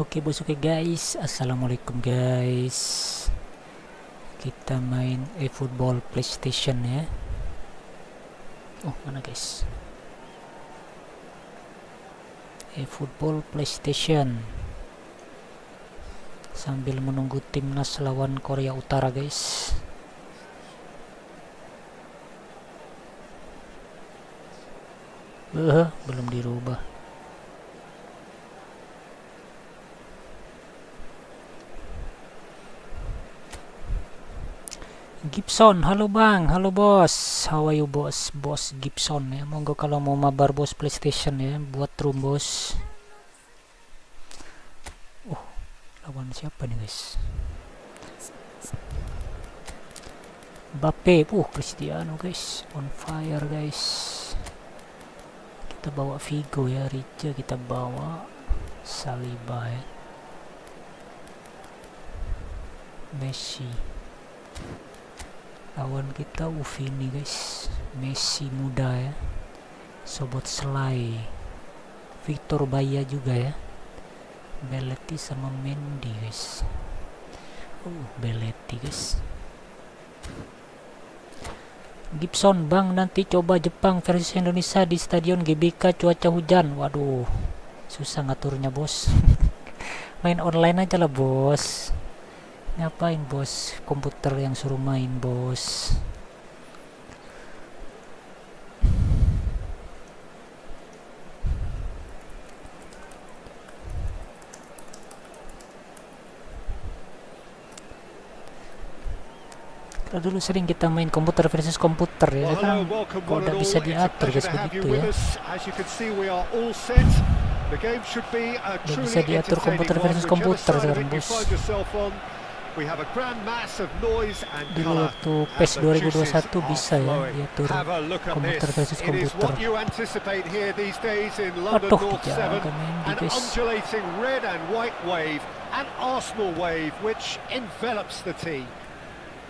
Oke bos, oke guys, assalamualaikum guys. Kita main eFOOTBALL PlayStation ya. Oh mana guys, eFOOTBALL PlayStation sambil menunggu timnas lawan Korea Utara guys. Belum dirubah. Gibson, halo bang, halo bos, how are you bos? Bos Gibson ya, monggo kalau mau mabar bos PlayStation ya, buat room bos. Lawan siapa nih guys? Mbappe, Cristiano guys, on fire guys. Kita bawa Figo ya, Rica kita bawa, Saliba ya, Messi. Lawan kita Ufini guys, Messi muda ya, Sobot Selai, Victor Baya juga ya, Belletti sama Mendy guys. Belletti guys. Gibson bang, nanti coba Jepang versus Indonesia di Stadion GBK cuaca hujan. Waduh, susah ngaturnya bos. Main online aja lah bos. Ngapain bos komputer yang suruh main bos? Kalau dulu sering kita main komputer versus komputer ya kan, kok udah bisa diatur guys begitu ya. Udah bisa diatur komputer versus komputer sekarang bos. Dulu waktu PES 2021 bisa ya diatur komputer versus komputer. Aduh, dijaga Mendy guys.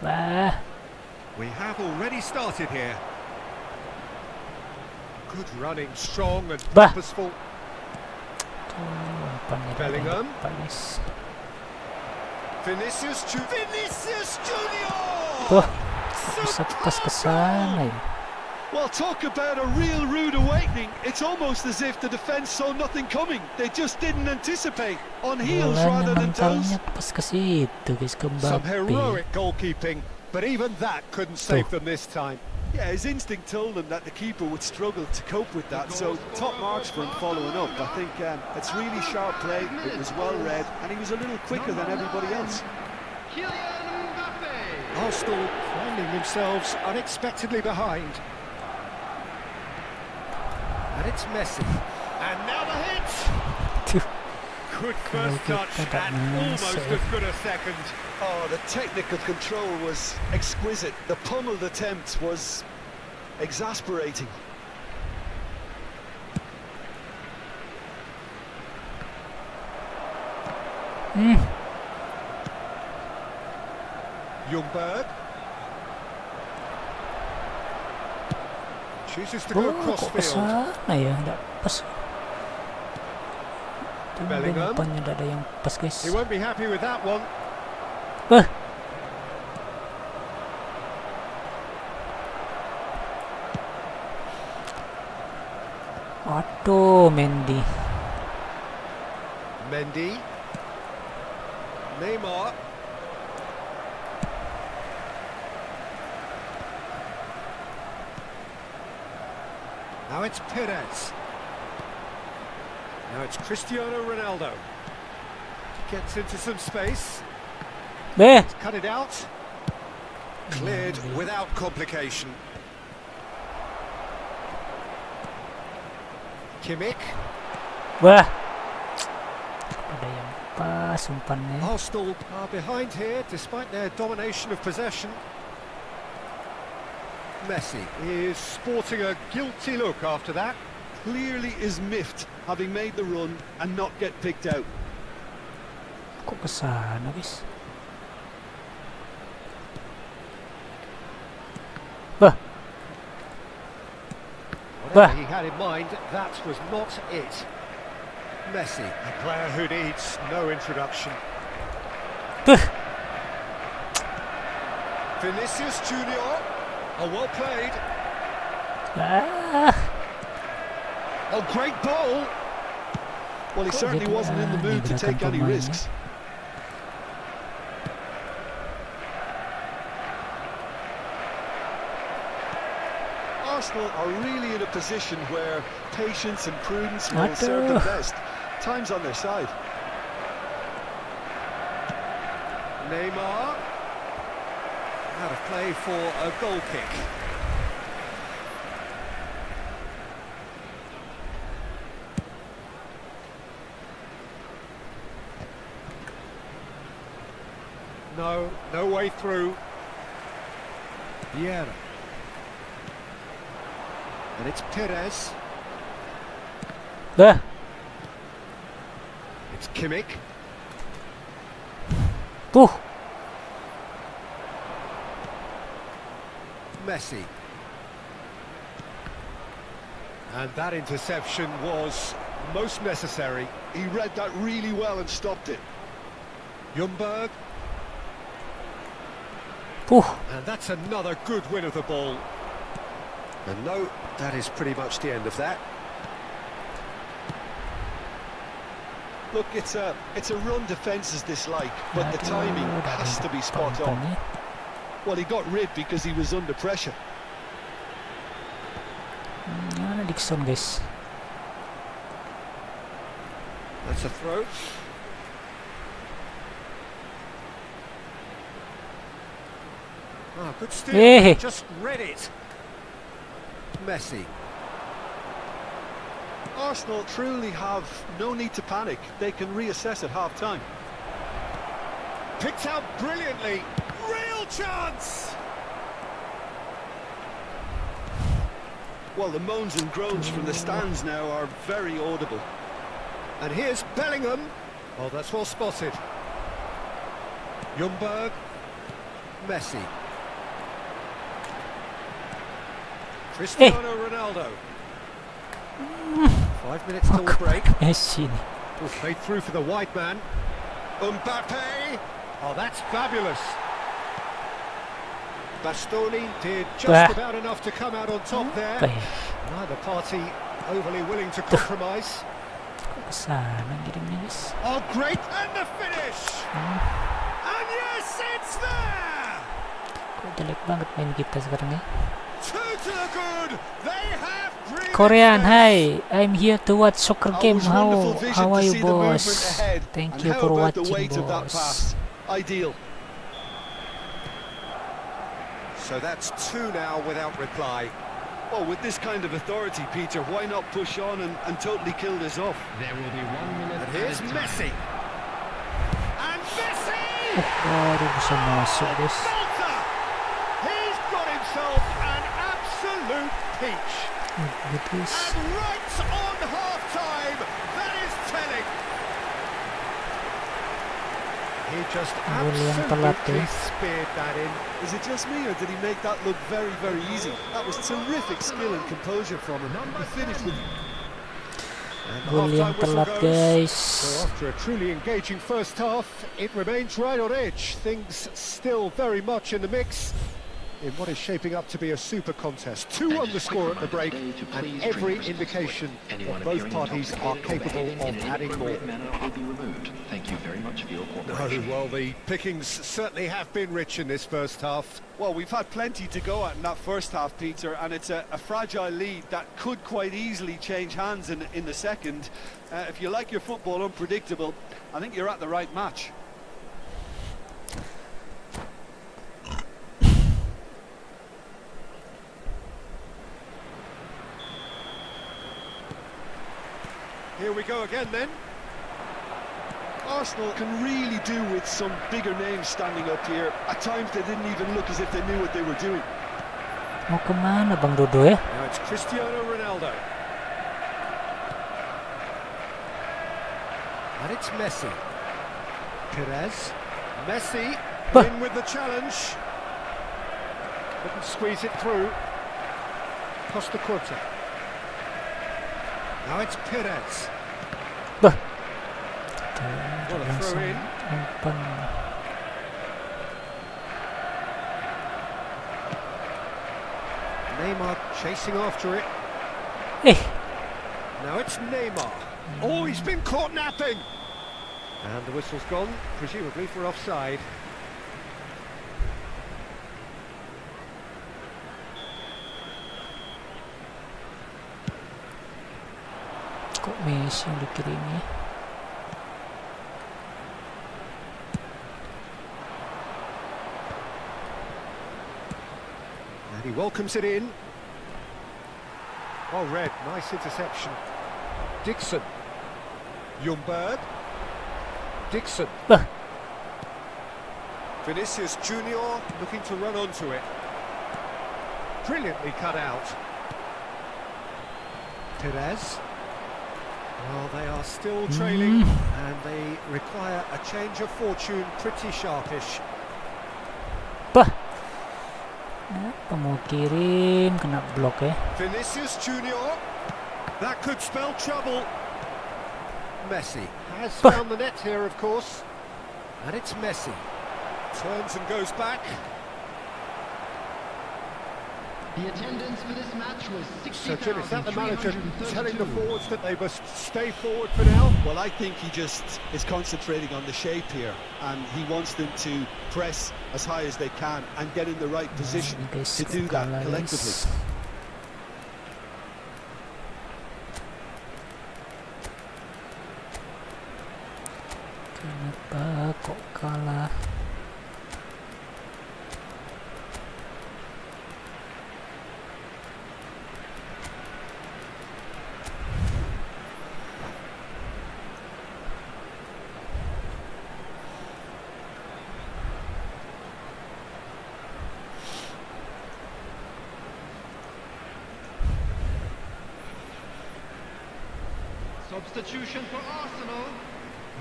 Bah. We have already started here. Good running, strong and purposeful. Bellingham. Vinicius Junior. Bisa pas ke sana ya. Well, talk about a real rude awakening. It's almost as if the defense saw nothing coming. They just didn't anticipate. On heels rather than toes. Pas ke situ guys, ke Mbappe. Some heroic goalkeeping, but even that couldn't save them this time. Yeah, his instinct told him that the keeper would struggle to cope with that, so top marks for him following up. I think it's really sharp play, it was well read, and he was a little quicker than everybody else. Arsenal finding themselves unexpectedly behind. And it's Messi. And now the hit! Good first touch and almost as good a second. Oh, the technical control was exquisite. The pummeled attempt was exasperating. Ljungberg chooses to go across field. Ya, enggak pas. Bellingham. Depannya ada yang pas guys. He won't be happy with that one. Waduh, Mendy. Neymar. Now it's Perez. Now it's Cristiano Ronaldo. Gets into some space. Cut it out. Cleared without complication. Kimmich. Wah. Ada yang pas umpannya. Arsenal are behind here despite their domination of possession. Messi is sporting a guilty look after that. Clearly is miffed having made the run and not get picked out. Kok ke sana guys? Whatever he had in mind, that was not it. Messi, a player who needs no introduction. Vinicius Junior, well played. Oh, great ball. Well, he certainly wasn't in the mood to take any risks. Arsenal are really in a position where patience and prudence will serve them best. Time's on their side. Neymar. Out of play for a goal kick. No way through. Vieira. And it's Perez. It's Kimmich. Messi. And that interception was most necessary. He read that really well and stopped it. Ljungberg. And that's another good win of the ball. And no, that is pretty much the end of that. Look, it's a run defence's dislike, but the timing has to be spot on. Well, he got rid because he was under pressure. Dixon, guys. That's a throw. Oh, good steal. Just read it. Messi. Arsenal truly have no need to panic. They can reassess at half-time. Picked out brilliantly. Real chance! Well, the moans and groans from the stands now are very audible. And here's Bellingham. Oh, that's well spotted. Ljungberg. Messi. Cristiano Ronaldo. 5 minutes till the break. Messi. Played through for the white man. Mbappe. Oh, that's fabulous. Bastoni did just about enough to come out on top there. Neither party overly willing to compromise. Oh, great! And the finish! And yes, it's there! Jelek banget main kita sekarang ya. Two to the good. They have Korean, hi. I'm here to watch soccer game. How are you, boss? Thank you for watching, boss. Ideal. So that's two now without reply. Well, with this kind of authority, Peter, why not push on and totally kill this off? There will be 1 minute. And here's Messi. And Messi! Baru bisa masuk, guys. He's got himself an absolute peach. And right on half-time, that is telling. He just absolutely speared that in. Is it just me, or did he make that look very, very easy? That was terrific skill and composure from him. He finished with... Gol yang telat, guys. So after a truly engaging first half, it remains right on edge. Things still very much in the mix in what is shaping up to be a super contest. 2-1 the score at the break, and every indication that both parties are capable of adding more. Thank you very much for your cooperation. Well, the pickings certainly have been rich in this first half. Well, we've had plenty to go at in that first half, Peter, and it's a fragile lead that could quite easily change hands in the second. If you like your football unpredictable, I think you're at the right match. Here we go again then. Arsenal can really do with some bigger names standing up here. At times they didn't even look as if they knew what they were doing. Mau kemana Bang Dodo ya? Now it's Cristiano Ronaldo. And it's Messi. Perez. Messi in with the challenge. Couldn't squeeze it through. Costa Curta. Now it's Perez. Bah. What a throw in. Umpan. Neymar chasing after it. Now it's Neymar. Oh, he's been caught napping. And the whistle's gone, presumably for offside. Kok Messi yang dikirimi? And he welcomes it in. Oh, red, nice interception. Dixon. Ljungberg. Dixon. Bah. Vinicius Junior looking to run onto it. Brilliantly cut out. Perez. Well, they are still trailing and they require a change of fortune, pretty sharpish. Bah. Kenapa mau kirim kena blok ya? Vinicius Junior. That could spell trouble. Messi has found the net here, of course. And it's Messi. Turns and goes back. The attendance for this match was So, Jim, is that the manager telling the 60,332. forwards that they must stay forward for now? Well, I think he just is concentrating on the shape here, and he wants them to press as high as they can and get in the right position to do that collectively. Kenapa kok kalah? Substitution for Arsenal,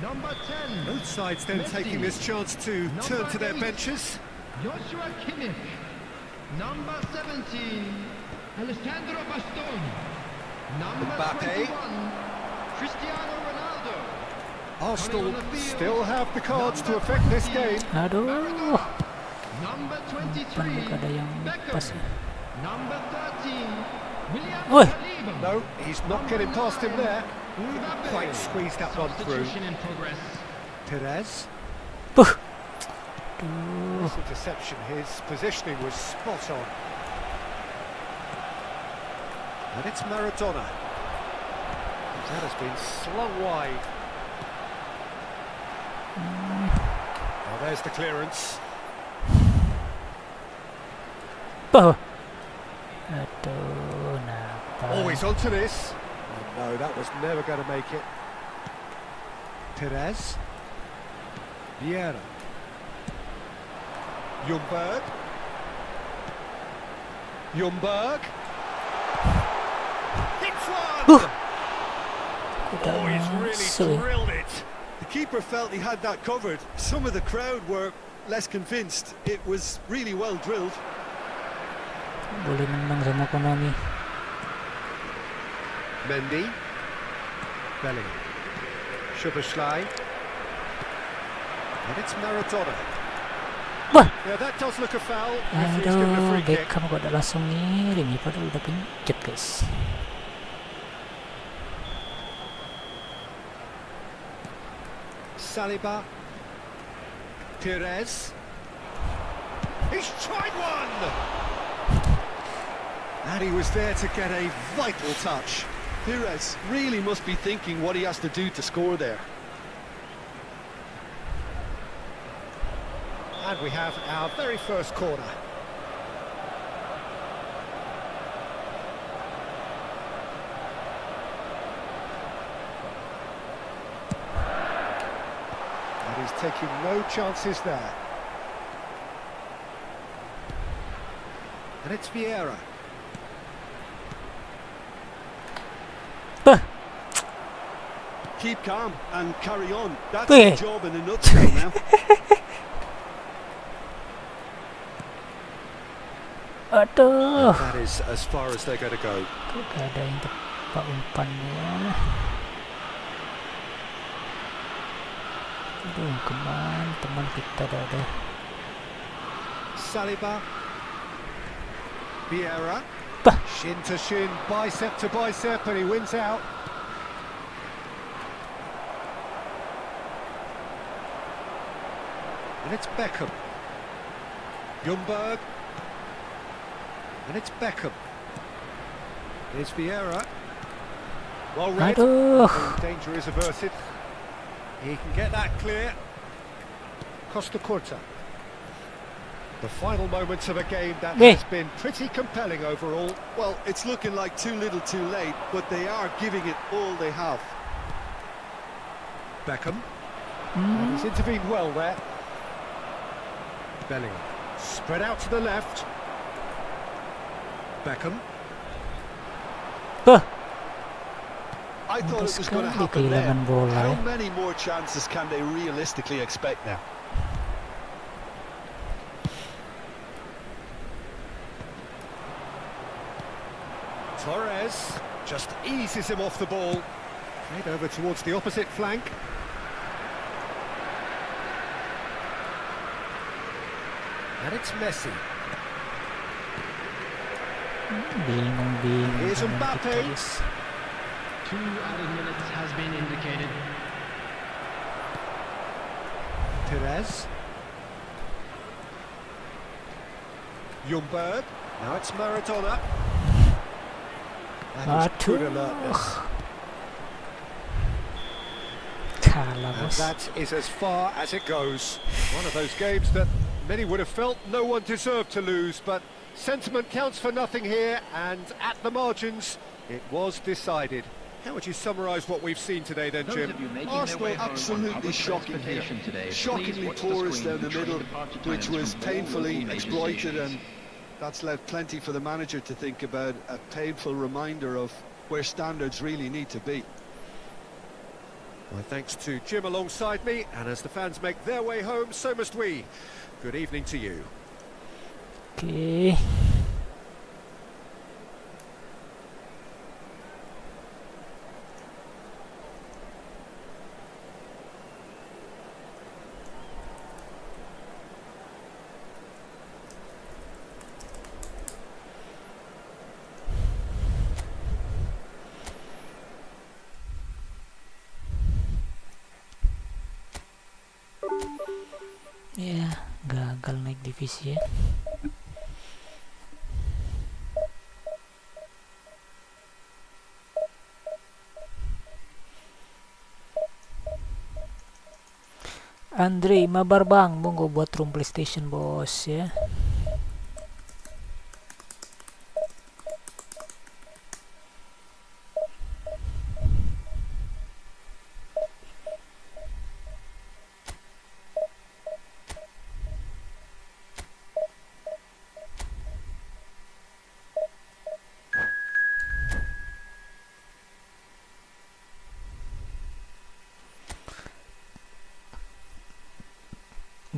number 10. Both sides then Messi. taking this chance to turn to their benches. Joshua Kimmich, number 17. Alessandro Bastoni, number Mbappe. 21. Cristiano Ronaldo. Arsenal still have the cards to affect this game. Aduh, Number pan 23. gak ada yang Beckham. pas ya. Number 13. William Oi. Saliba. No, he's not getting past him there. Mbappe. Quite squeezed that one through. Substitution in progress. Perez. Duh. This interception, his positioning was spot on. And it's Maradona. That has been slung wide. Oh, there's the clearance. Bah. Aduh, napa? Always onto this. Oh, no, that was never going to make it. Perez. Vieira. Ljungberg. Ljungberg. Hits one! Oh, he's really drilled it. The keeper felt he had that covered. Some of the crowd were less convinced. It was really well drilled. Boleh menang sama Konami. Mendy. Bellingham. Szoboszlai. And it's Maradona. Wah. Yeah, that does look a foul. Referee's given a Aduh, free kick. Beckham kok ada langsung ngirim ya, padahal udah pencet guys. Saliba. Perez. He's tried one! And he was there to get a vital touch. Perez really must be thinking what he has to do to score there. And we have our very first corner. And he's taking no chances there. And it's Vieira. Bah. Keep calm and carry on. That's Weh. the job in a nutshell now. Aduh, That is as far as they're going to go. kok gak ada yang tepat umpannya. Aduh, kemana teman kita ada? Saliba. Vieira. Bah. Shin to shin, bicep to bicep, and he wins out. And it's Beckham. Ljungberg. And it's Beckham. Here's Vieira. Well read. Aduh. The danger is averted. He can get that clear. Costa Curta. The final moments of a game that has been pretty compelling overall. Well, it's looking like too little too late, but they are giving it all they have. Beckham. And he's intervened well there. Bellingham. Spread out to the left. Beckham. I thought it was going to happen there. How many more chances can they realistically expect now? Torres just eases him off the ball. Played over towards the opposite flank. And it's Messi. Here's Mbappe. 2 added minutes has been indicated. Perez. Ljungberg. Now it's Maradona. That is good alertness. And that is as far as it goes. One of those games that many would have felt no one deserved to lose, but sentiment counts for nothing here, and at the margins, it was decided. How would you summarise what we've seen today then, Jim? Arsenal absolutely shocking here. Shockingly porous down the middle, which was painfully exploited, and that's left plenty for the manager to think about, a painful reminder of where standards really need to be. My thanks to Jim alongside me, and as the fans make their way home, so must we. Good evening to you. Okay. Ya, gagal naik divisi ya. Andre, mabar bang, monggo buat room PlayStation bos ya.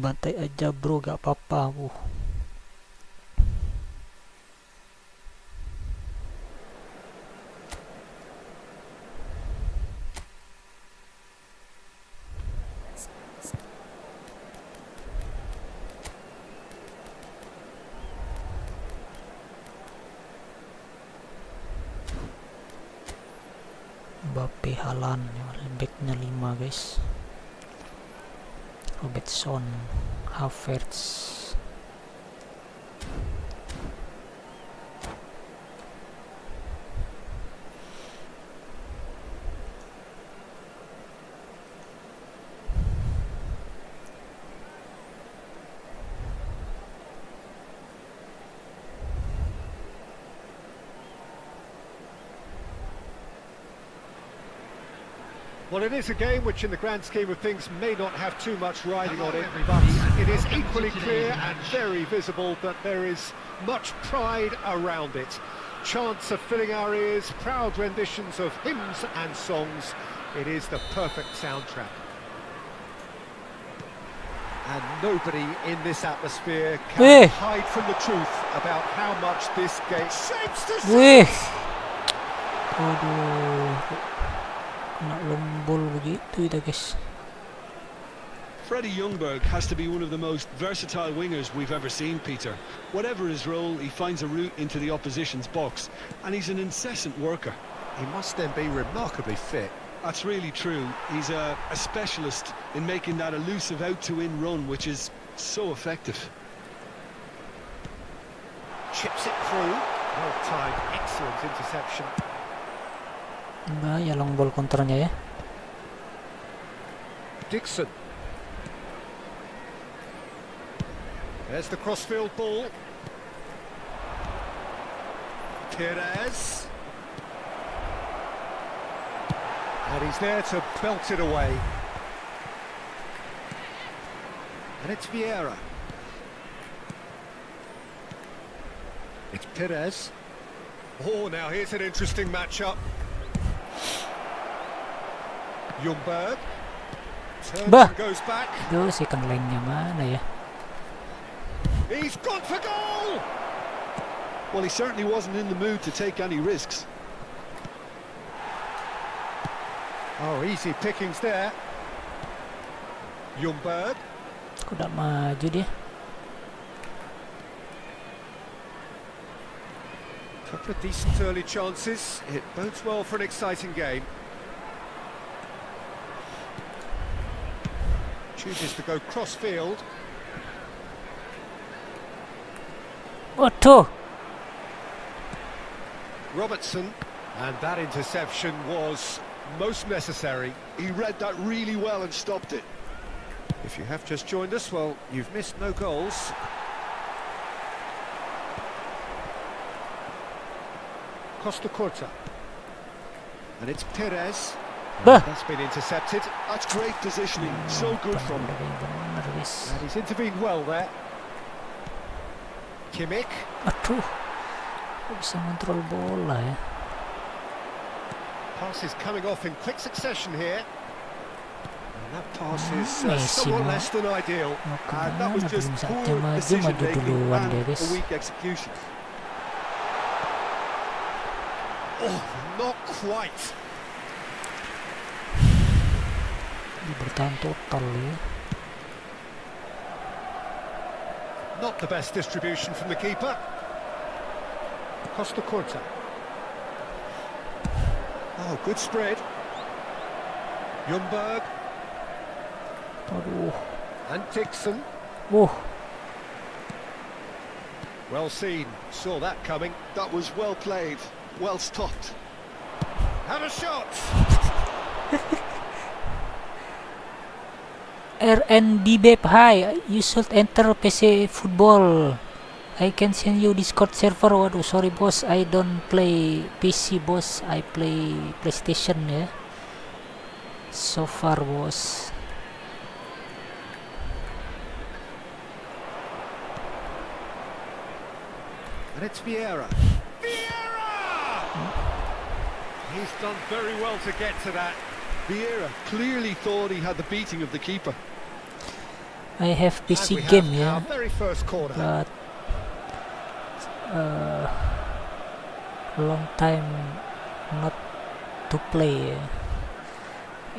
Bantai aja bro, gak apa-apa. Mbappe, Haaland, backnya 5 guys. Robertson, Havertz. Well, it is a game which in the grand scheme of things may not have too much riding on it, but it is equally clear and very visible that there is much pride around it. Chants are filling our ears, proud renditions of hymns and songs. It is the perfect soundtrack. And nobody in this atmosphere can hide from the truth about how much this game shapes the Aduh, kena lembol begitu itu guys. Freddie Ljungberg has to be one of the most versatile wingers we've ever seen, Peter. Whatever his role, he finds a route into the opposition's box, and he's an incessant worker. He must then be remarkably fit. That's really true. He's a specialist in making that elusive out-to-in run, which is so effective. Chips it through. Well timed, excellent interception. Bahaya long ball kontranya ya. Dixon. There's the crossfield ball. Perez. And he's there to belt it away. And it's Vieira. It's Perez. Oh, now here's an interesting matchup. Ljungberg. Turns Bah. and goes back. Duh, second line-nya mana ya? He's gone for goal! Well, he certainly wasn't in the mood to take any risks. Oh, easy pickings there. Ljungberg. Kok udah maju dia? Couple of decent early chances. It bodes well for an exciting game. Chooses to go cross-field. Waduh. Robertson. And that interception was most necessary. He read that really well and stopped it. If you have just joined us, well, you've missed no goals. Costa Curta. And it's Perez. Bah. That's been intercepted. That's great positioning. So good from him. Bener wis. And he's intervened well there. Kimmich. Aduh. Kok bisa ngontrol bola ya? Passes coming off in quick succession here. And that pass is Messi somewhat mo. less than ideal. And that was just Belum saatnya poor maju decision-making duluan and dia guys. a weak execution. Oh, not quite. Dia bertahan total ya. Not the best distribution from the keeper. Costa Curta. Oh, good spread. Ljungberg Aduh. and Dixon. Well seen. Saw that coming. That was well played, well stopped. Had a shot. RNDBEP, hi, you should enter PC football. I can send you Discord server. Waduh, sorry bos, I don't play PC bos, I play PlayStation ya. So far bos. And it's Vieira. Vieira! He's done very well to get to that. Vieira clearly thought he had the beating of the keeper. I have And PC we game have ya, our very first corner. but long time not to play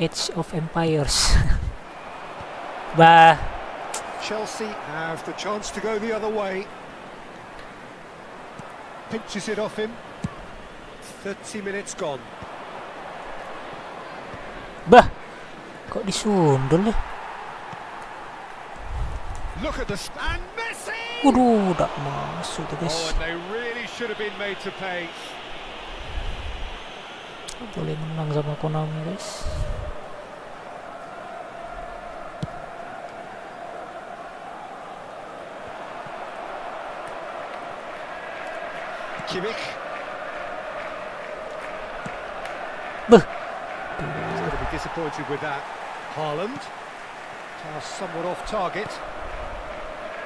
Age of Empires. Bah. Chelsea have the chance to go the other way. Pinches it off him. 30 minutes gone. Bah, kok disundul ya? Look at the and Messi! Waduh, udah masuk tuh Oh, guys. and they really should have been made to pay. Boleh menang sama Konami guys. Kimmich. Beuh. He's going to be disappointed with that. Haaland. Pass somewhat off target.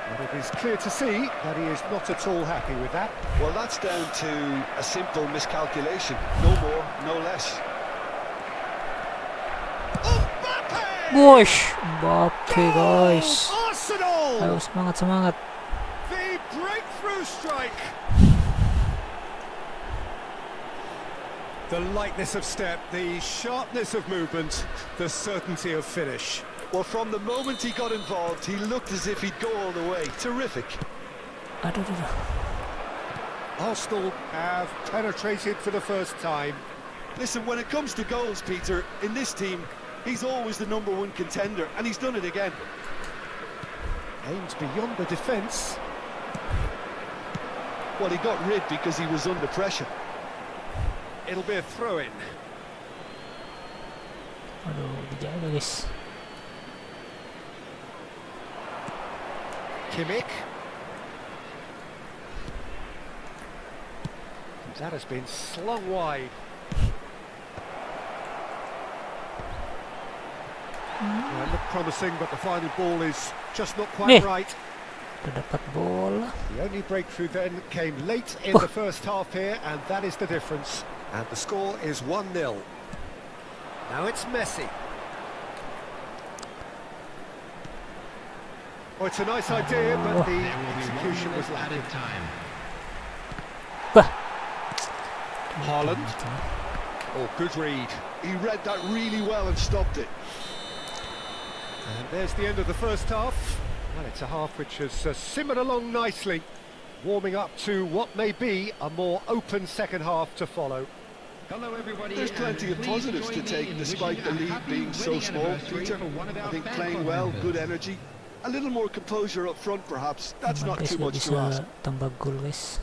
And it is clear to see that he is not at all happy with that. Well, that's down to a simple miscalculation. No more, no less. Gosh, Mbappe guys. Arsenal! Ayo semangat semangat. The breakthrough strike. The lightness of step, the sharpness of movement, the certainty of finish. Well, from the moment he got involved, he looked as if he'd go all the way. Terrific. Aduh, aduh, aduh. Arsenal have penetrated for the first time. Listen, when it comes to goals, Peter, in this team, he's always the #1 contender, and he's done it again. Aims beyond the defence. Well, he got rid because he was under pressure. It'll be a throw-in. Aduh, dijaga guys. Kimmich. That has been slung wide. Well, it looked promising, but the final ball is just not quite right. Udah dapat bola. The only breakthrough then came late in the first half here, and that is the difference. And the score is 1-0. Now it's Messi. Oh, it's a nice idea, but the execution was lacking. Added time. Bah. Haaland. Oh, good read. He read that really well and stopped it. And there's the end of the first half. Well, it's a half which has simmered along nicely, warming up to what may be a more open second half to follow. Hello, everybody. There's plenty of positives to take, despite the lead being so small, Peter. I think playing well, good energy. A little more composure up front, perhaps. That's not Guys, too nggak much bisa to ask. tambah gol guys.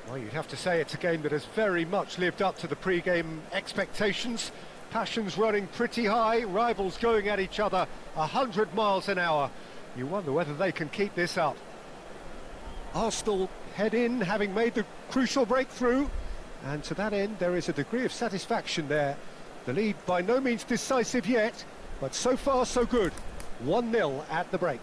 Well, you'd have to say it's a game that has very much lived up to the pre-game expectations. Passions running pretty high, rivals going at each other 100 miles an hour. You wonder whether they can keep this up. Arsenal head in, having made the crucial breakthrough. And to that end, there is a degree of satisfaction there. The lead by no means decisive yet, but so far so good. 1-0 at the break.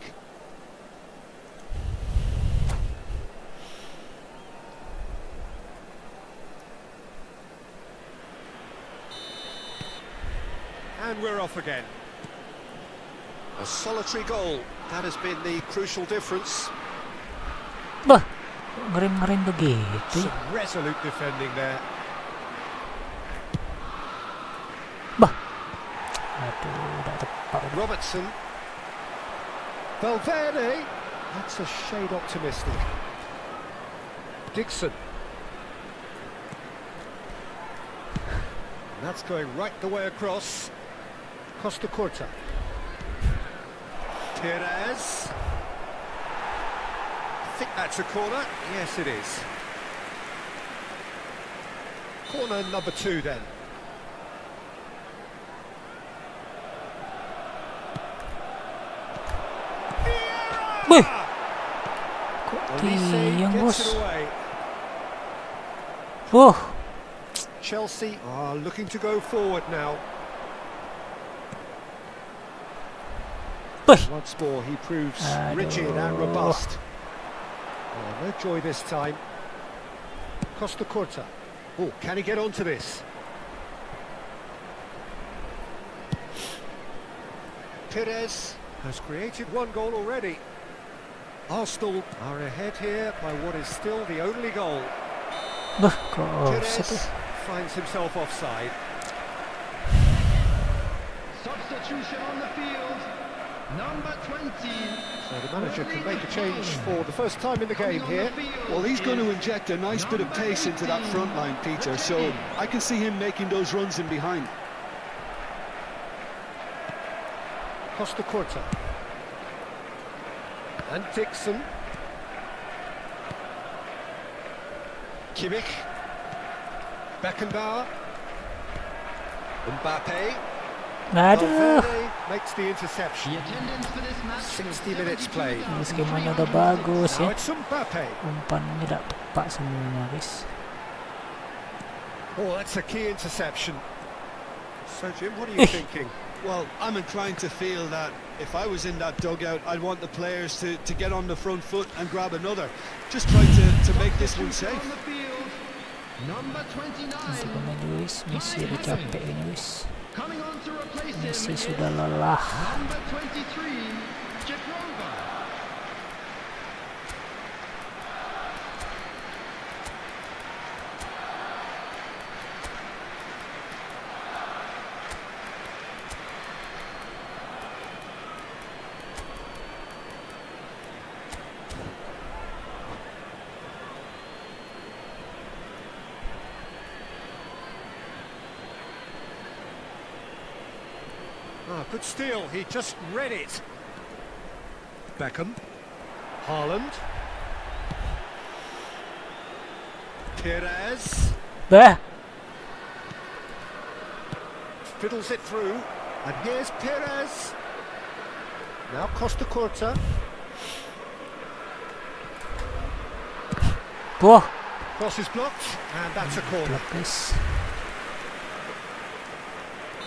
And we're off again. A solitary goal. That has been the crucial difference. Bah, ngerem-ngerem begitu. Some resolute defending there. Bah. Aduh, udah tepat. Robertson. Valverde. That's a shade optimistic. Dixon. And that's going right the way across. Costa Corta. Perez. I think that's a corner. Yes, it is. Corner number 2 then. Wih, kok Olise tiang gets bos? it away. Chelsea are looking to go forward now. Wih, Once more, he proves Aduh. rigid and robust. Oh, no joy this time. Costa Corta. Oh, can he get onto this? Perez has created 1 goal already. Arsenal are ahead here by what is still the only goal. bah, kok offset Perez ya? finds himself offside. Substitution on the field. Number 20. So the manager can make a change for the first time in the game here. Well, he's going to inject a nice bit of pace into that front line, Peter, so I can see him making those runs in behind. Costa Corta. And Dixon. Kimmich. Beckenbauer. Mbappe. Aduh, Valverde makes the The interception. attendance for this match 60 minutes played. ini skemanya udah bagus Now ya. it's Mbappe. Umpannya udah tepat semuanya guys. Oh, that's a key interception. So, Jim, what are you thinking? Well, I'm inclined to feel that if I was in that dugout, I'd want the players to get on the front foot and grab another. Just try to make this one safe. On the field. Number 29. Masih pemain Luis, Messi udah capek ini guys. Coming on to replace him Messi is sudah lelah. number 23, Jadwal. Ah, good steal. He just read it. Beckham. Haaland. Perez. Bah! Fiddles it through. And here's Perez. Now Costa Curta. Wah! Cross is blocked, and that's a corner. Guys.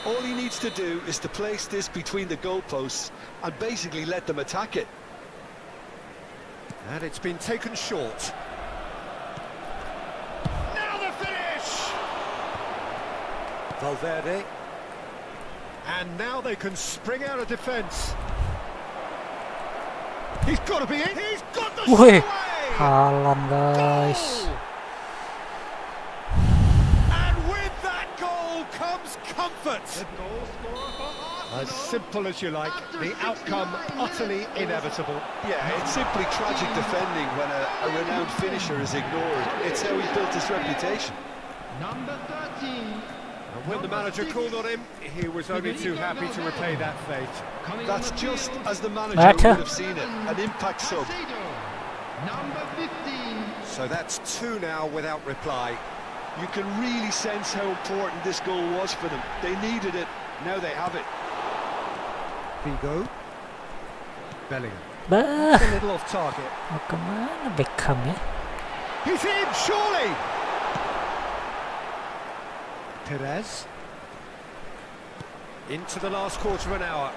All he needs to do is to place this between the goalposts and basically let them attack it. And it's been taken short. Now the finish! Valverde. And now they can spring out of defence. He's got to be in. He's got the shot Wih, away! haaland guys. Goal! And with that goal comes comfort. As simple as you like, the outcome utterly inevitable. Yeah, it's simply tragic defending when a renowned finisher is ignored. It's how he built his reputation. Number 13. And when the manager called on him, he was only too happy to repay that fate. That's just as the manager Matter. would have seen it, an impact sub. Number 15. So that's 2 now without reply. You can really sense how important this goal was for them. They needed it, now they have it. Figo. Bellingham. Bah! A little off target. Mau kemana Beckham ya? He's in, surely! Perez. Into the last quarter of an hour.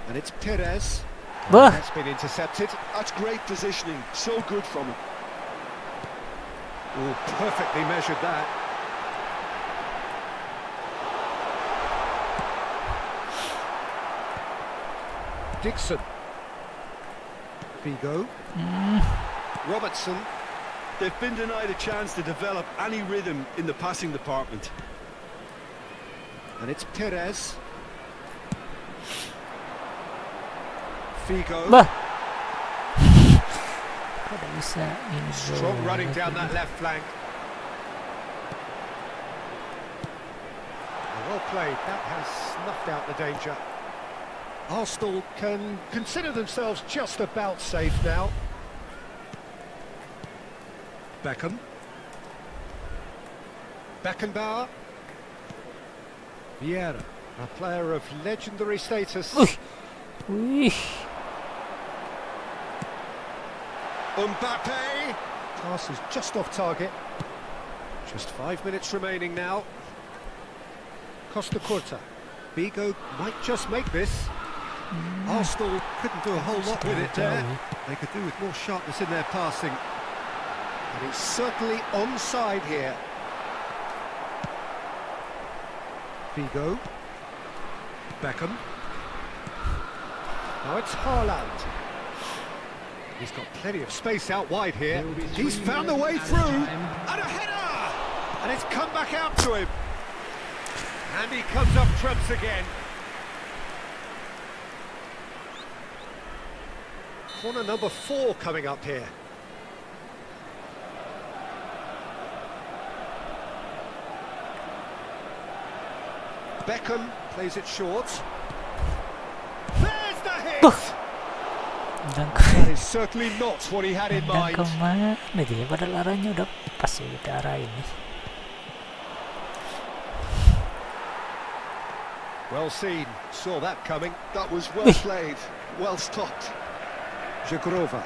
And it's Perez. Bah! That's been intercepted. That's great positioning, so good from him. Oh, perfectly measured that. Dixon. Figo. Robertson. They've been denied a chance to develop any rhythm in the passing department. And it's Perez. Figo. Bah! Tidak bisa ini bro. Strong running down that left flank. Well played. That has snuffed out the danger. Arsenal can consider themselves just about safe now. Beckham. Beckenbauer. Vieira, a player of legendary status. Wih, Mbappe. Pass is just off target. Just 5 minutes remaining now. Costa Curta. Figo might just make this. Arsenal couldn't do a whole lot with it there. They could do with more sharpness in their passing. And it's certainly onside here. Figo. Beckham. Now it's Haaland. He's got plenty of space out wide here. He's found a way through. And a header! And it's come back out to him. And he comes up trumps again. Corner number 4 coming up here. Beckham plays it short. There's the hit! That is certainly not what he had in mind. kemana dia? Padahal arahnya udah pas ya kita arahin nih. Well seen, saw that coming. That was well played, well stopped. Jagrova.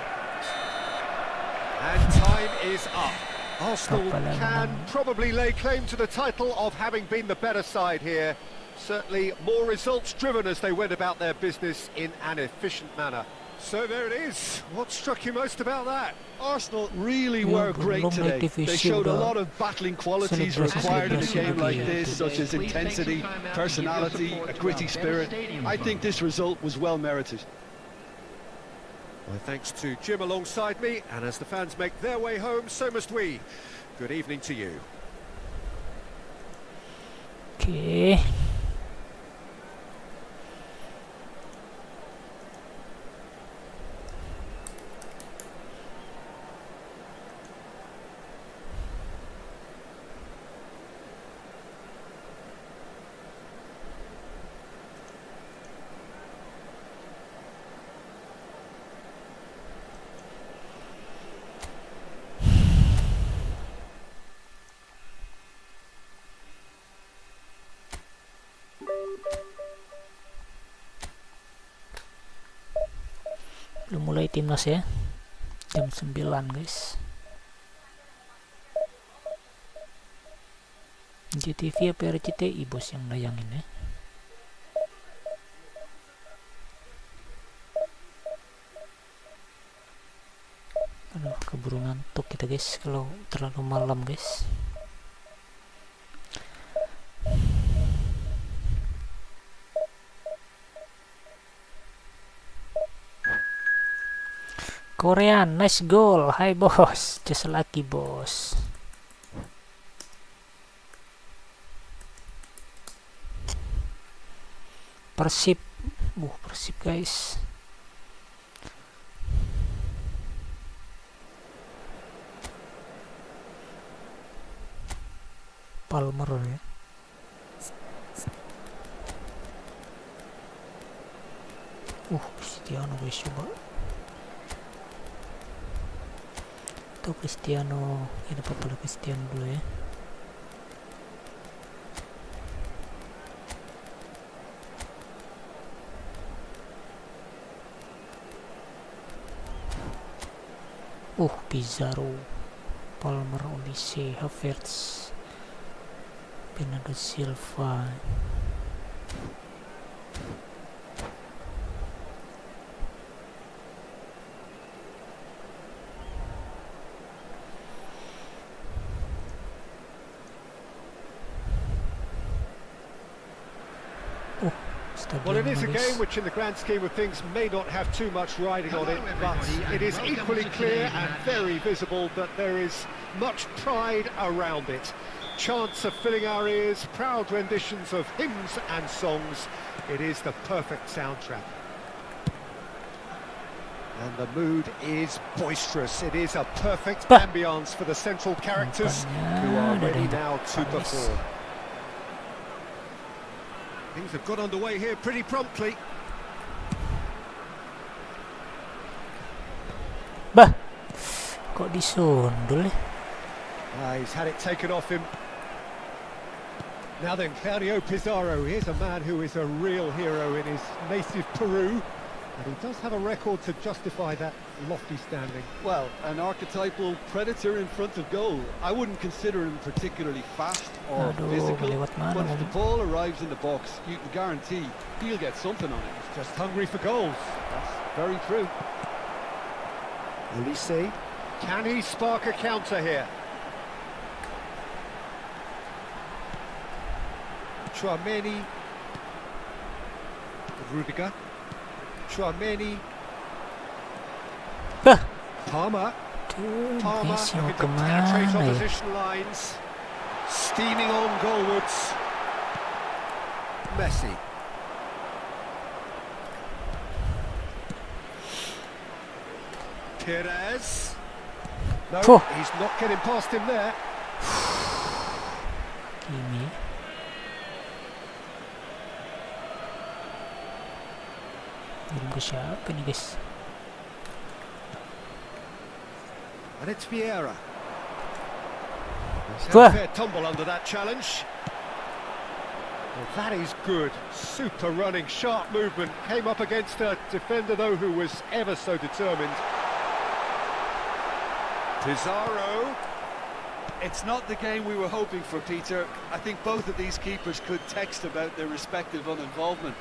And time is up. Arsenal can probably lay claim to the title of having been the better side here. Certainly more results driven as they went about their business in an efficient manner. So there it is. What struck you most about that? Arsenal really were great today. They showed a lot of battling qualities required in a game like this, such as intensity, personality, a gritty spirit. I think this result was well merited. My thanks to Jim alongside me, and as the fans make their way home, so must we. Good evening to you. Oke. mulai timnas ya. Jam 9 guys. JTV apa RCTI bos yang nayangin ya. Aduh, keburu ngantuk kita guys kalau terlalu malam guys. Korean, nice goal. Hai bos, just lucky bos. Persib, Persib guys. Palmer ya. Cristiano guys, coba. Atau Cristiano, ini apa Cristiano dulu ya. Pizarro, Palmer, Olise, Havertz, Bernardo Silva. Well, it is a game which in the grand scheme of things may not have too much riding on it, but it is equally clear and very visible that there is much pride around it. Chants are filling our ears, proud renditions of hymns and songs. It is the perfect soundtrack. And the mood is boisterous. It is a perfect ambience for the central characters who are ready now to perform. Things have got underway here pretty promptly. Bah, kok disundul ya? He's had it taken off him. Now then, Claudio Pizarro, here's a man who is a real hero in his native Peru. And he does have a record to justify that lofty standing. Well, an archetypal predator in front of goal. I wouldn't consider him particularly fast or physical, but if the ball arrives in the box, you can guarantee he'll get something on it. He's just hungry for goals. That's very true. Olise, can he spark a counter here? Chouameni, Rudiger. Chouameni, Palmer, Messi mau looking to kemana penetrate ya? opposition lines, steaming on goalwards. Messi, Perez. No, he's not getting past him there. Kimi. Kirim ke siapa nih guys? And it's Vieira. He's had a fair tumble under that challenge. Well, that is good. Super running, sharp movement. Came up against a defender, though, who was ever so determined. Pizarro. It's not the game we were hoping for, Peter. I think both of these keepers could text about their respective uninvolvement.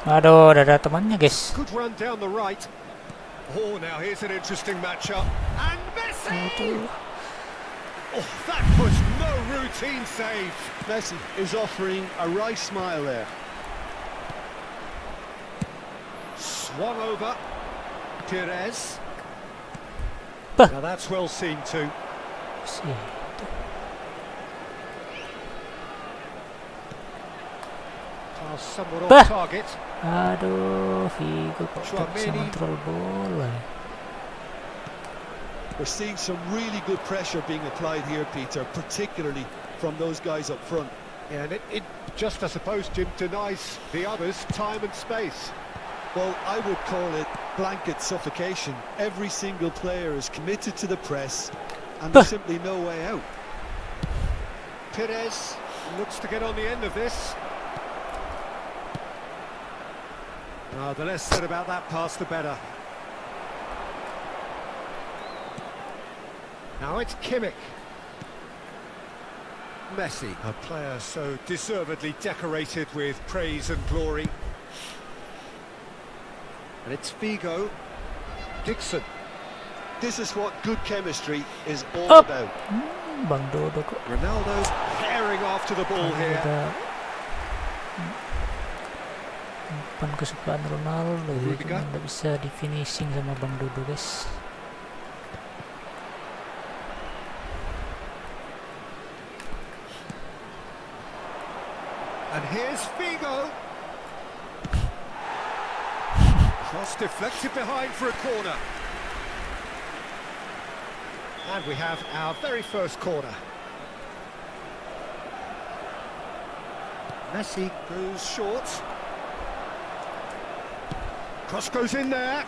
Aduh, ada temannya guys. Good run down the right. Oh, now here's an interesting matchup. And Messi! Oh, that was no routine save. Messi is offering a right smile there. Swung over. Perez. Bah. Now that's well seen too. Somewhat off target. Aduh, Vigo kok tak bisa kontrol bola. We're seeing some really good pressure being applied here, Peter, particularly from those guys up front. Yeah, and it just, I suppose, Jim, denies the others time and space. Well, I would call it blanket suffocation. Every single player is committed to the press, and there's simply no way out. Perez looks to get on the end of this. Oh, the less said about that pass, the better. Now it's Kimmich. Messi, a player so deservedly decorated with praise and glory. And it's Figo. Dixon. This is what good chemistry is all Up. about. Bang Dodo kok. Ronaldo tearing after the ball here. Ada umpan kesukaan Ronaldo, Rudiger. cuma nggak bisa di finishing sama Bang Dodo, guys. And here's Figo. Cross deflected behind for a corner. And we have our very first corner. Messi goes short. Cross goes in there.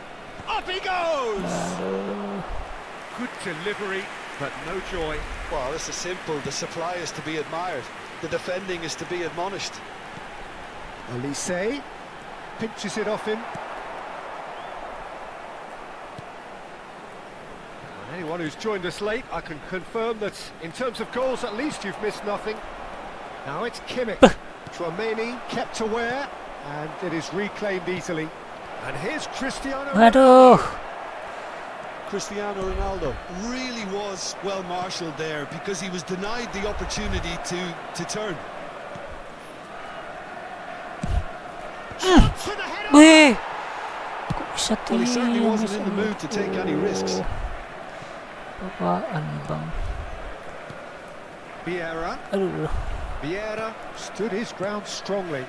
Up he goes! Aduh. Good delivery, but no joy. Well, this is simple. The supply is to be admired. The defending is to be admonished. Elise pinches it off him. And anyone who's joined us late, I can confirm that in terms of goals, at least you've missed nothing. Now it's Kimmich. Tchouaméni kept aware, and it is reclaimed easily. And here's Cristiano Aduh. Cristiano Ronaldo really was well marshalled there because he was denied the opportunity to turn. to the header. Weh. Kok bisa Well, he certainly tinggi wasn't in the mood to take any risks. Apaan nih, Bang? Vieira. Aduh. Vieira stood his ground strongly.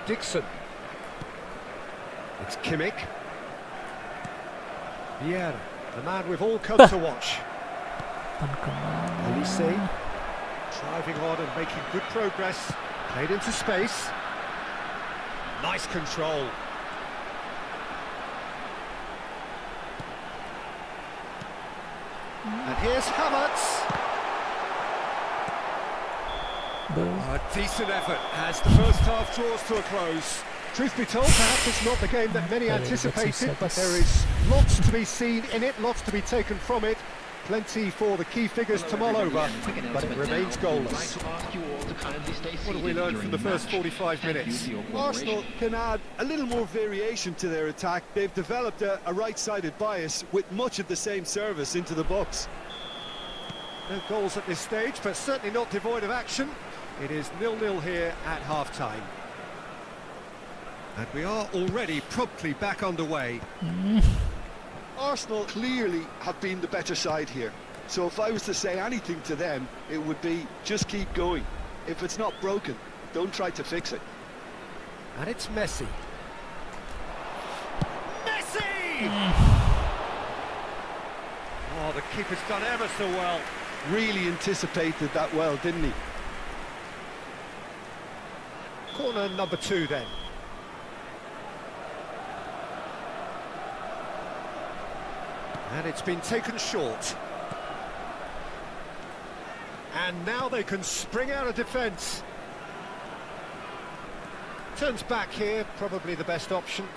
Dixon. It's Kimmich. Vieira, the man we've all come to watch. Pan kemana? Elise driving on and making good progress. Played into space. Nice control. And here's Havertz. A decent effort as the first half draws to a close. Truth be told, perhaps it's not the game that many anticipated, but there is lots to be seen in it, lots to be taken from it. Plenty for the key figures to mull over, but it remains goalless. What have we learned from the first 45 minutes? Arsenal can add a little more variation to their attack. They've developed a right-sided bias with much of the same service into the box. No goals at this stage, but certainly not devoid of action. It is 0-0 here at half-time. And we are already promptly back underway. Arsenal clearly have been the better side here. So if I was to say anything to them, it would be just keep going. If it's not broken, don't try to fix it. And it's Messi. Messi! Oh, the keeper's done ever so well. Really anticipated that well, didn't he? Corner number 2 then. And it's been taken short. And now they can spring out of defence. Turns back here, probably the best option.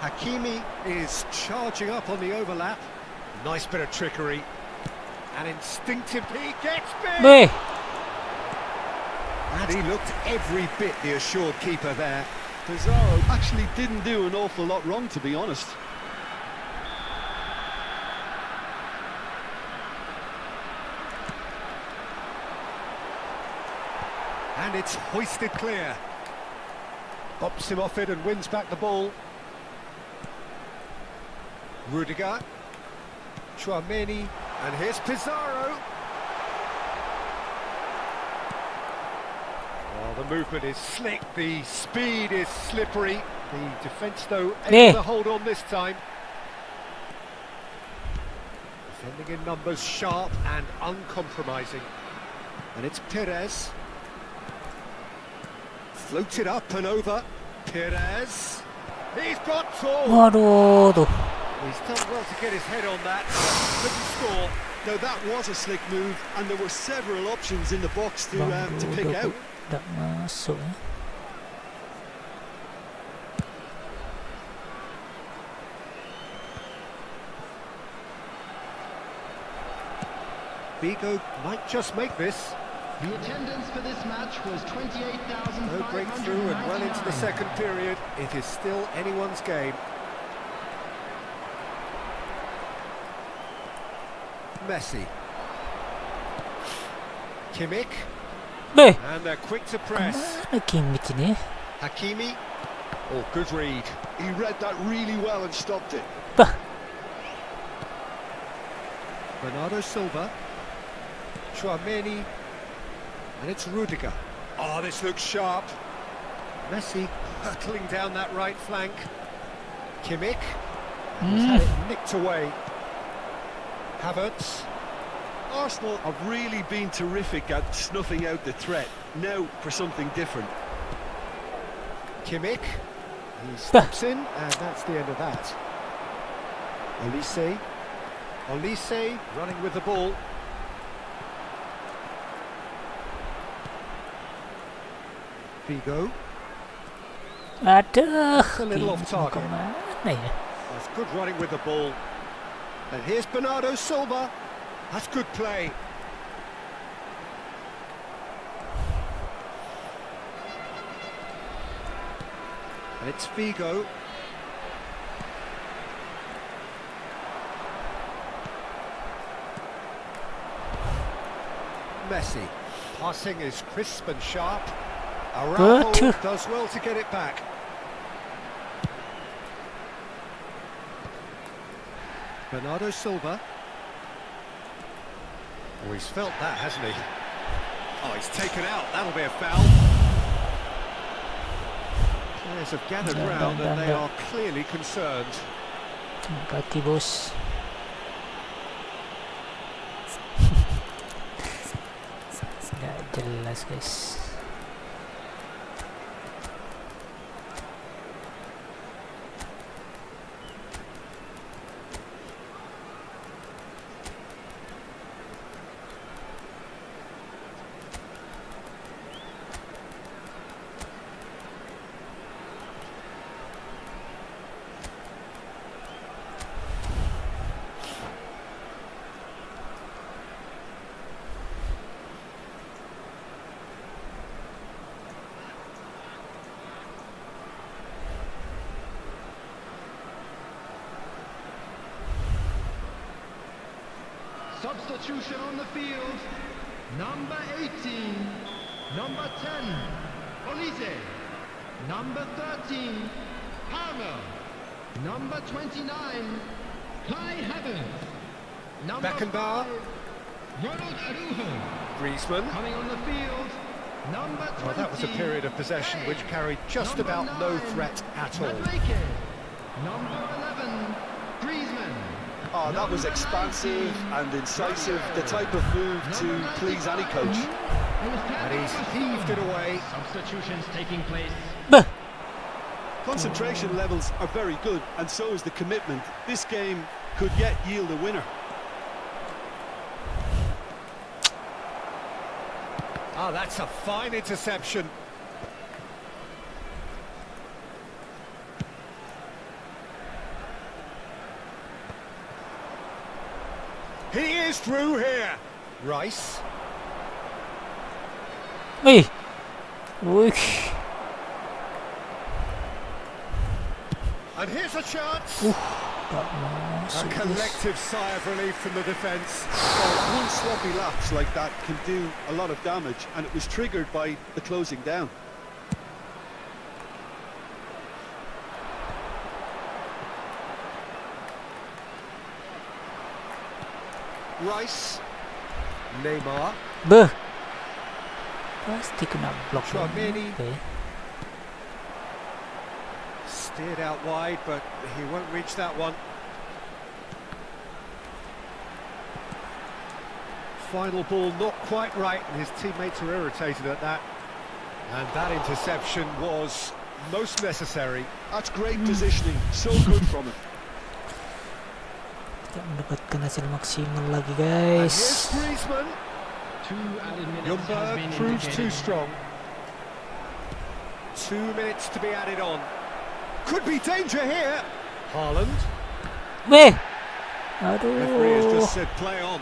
Hakimi is charging up on the overlap. Nice bit of trickery. And instinctively gets big. Weh. And he looked every bit the assured keeper there. Pizarro actually didn't do an awful lot wrong, to be honest. And it's hoisted clear. Bops him off it and wins back the ball. Rudiger. Tchouaméni. And here's Pizarro. Well, the movement is slick, the speed is slippery. The defence, though, able to hold on this time. Defending in numbers, sharp and uncompromising. And it's Perez. Floated up and over. Perez. He's got four. Waduh tuh. He's done well to get his head on that. Couldn't score. Now that was a slick move, and there were several options in the box to Bang pick Dodo out. kok tidak masuk ya. Vigo might just make this. The attendance for this match was 28,599. No breakthrough and well into the second period. It is still anyone's game. Messi. Kimmich. Beh, And they're quick to press. mana Kimmich ini? Hakimi. Oh, good read. He read that really well and stopped it. Bah, Bernardo Silva. Chouameni. And it's Rudiger. Oh, this looks sharp. Messi hurtling down that right flank. Kimmich. And he's had it nicked away. Havertz. Arsenal have really been terrific at snuffing out the threat. Now for something different. Kimmich. He steps in, and that's the end of that. Olise running with the ball. Vigo. aduh, A little off Kimmich target. kemana ya? That's good running with the ball. And here's Bernardo Silva. That's good play. And it's Vigo. Messi. Passing is crisp and sharp. Bantu. RABU does well to get it back. Bernardo Silva. Oh, he's felt that, hasn't he? Oh, he's taken out. That'll be a foul. Players have gathered round and they are clearly concerned. Kaki bos. Nggak jelas guys. Substitution on the field. Number 18. Number 10. Olise. Number 13. Palmer. Number 29. Kai Havertz. Number Beckenbauer. 5. Ronald Araujo. Griezmann. Coming on the field. Number 20. Well, that was a period of possession which carried just Number about no 9. threat at all. Ramaikan. Number 11. Griezmann. Oh, that was expansive and incisive, the type of move to please any coach. And he's heaved it away. Substitutions taking place. Bah, Concentration levels are very good, and so is the commitment. This game could yet yield a winner. Ah, that's a fine interception. He is through here. Rice. wih, wih, And here's a chance. nggak A masuk. Guys. collective sigh of relief from the defence. Well, one sloppy lapse like that can do a lot of damage, and it was triggered by the closing down. Rice. Neymar. Beh, pasti kena blok. Chouameni. Oke. Steered out wide, but he won't reach that one. Final ball not quite right, and his teammates are irritated at that. And that interception was most necessary. That's great positioning, so good from him. Tidak mendapatkan hasil maksimal lagi And guys. here's Griezmann. 2 added minutes has Ljungberg been proves too indicated. strong. 2 minutes to be added on. Could be danger here. Haaland. Beh, Referee has aduh. just said play on.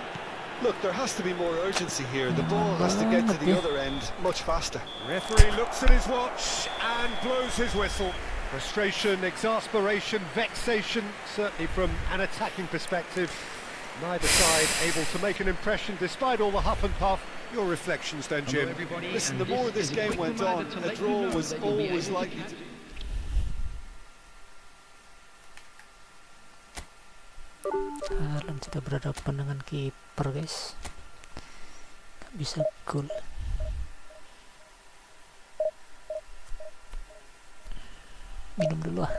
Look, there has to be more urgency here. The ball has to get to the other end much faster. Referee looks at his watch and blows his whistle. Frustration, exasperation, vexation, certainly from an attacking perspective. Neither side able to make an impression despite all the huff and puff. Your reflections then, Jim? Listen, the more this game went on, a draw was always likely to... Haaland sudah berhadapan dengan kiper, guys. Gak bisa gol. Minum dulu ah.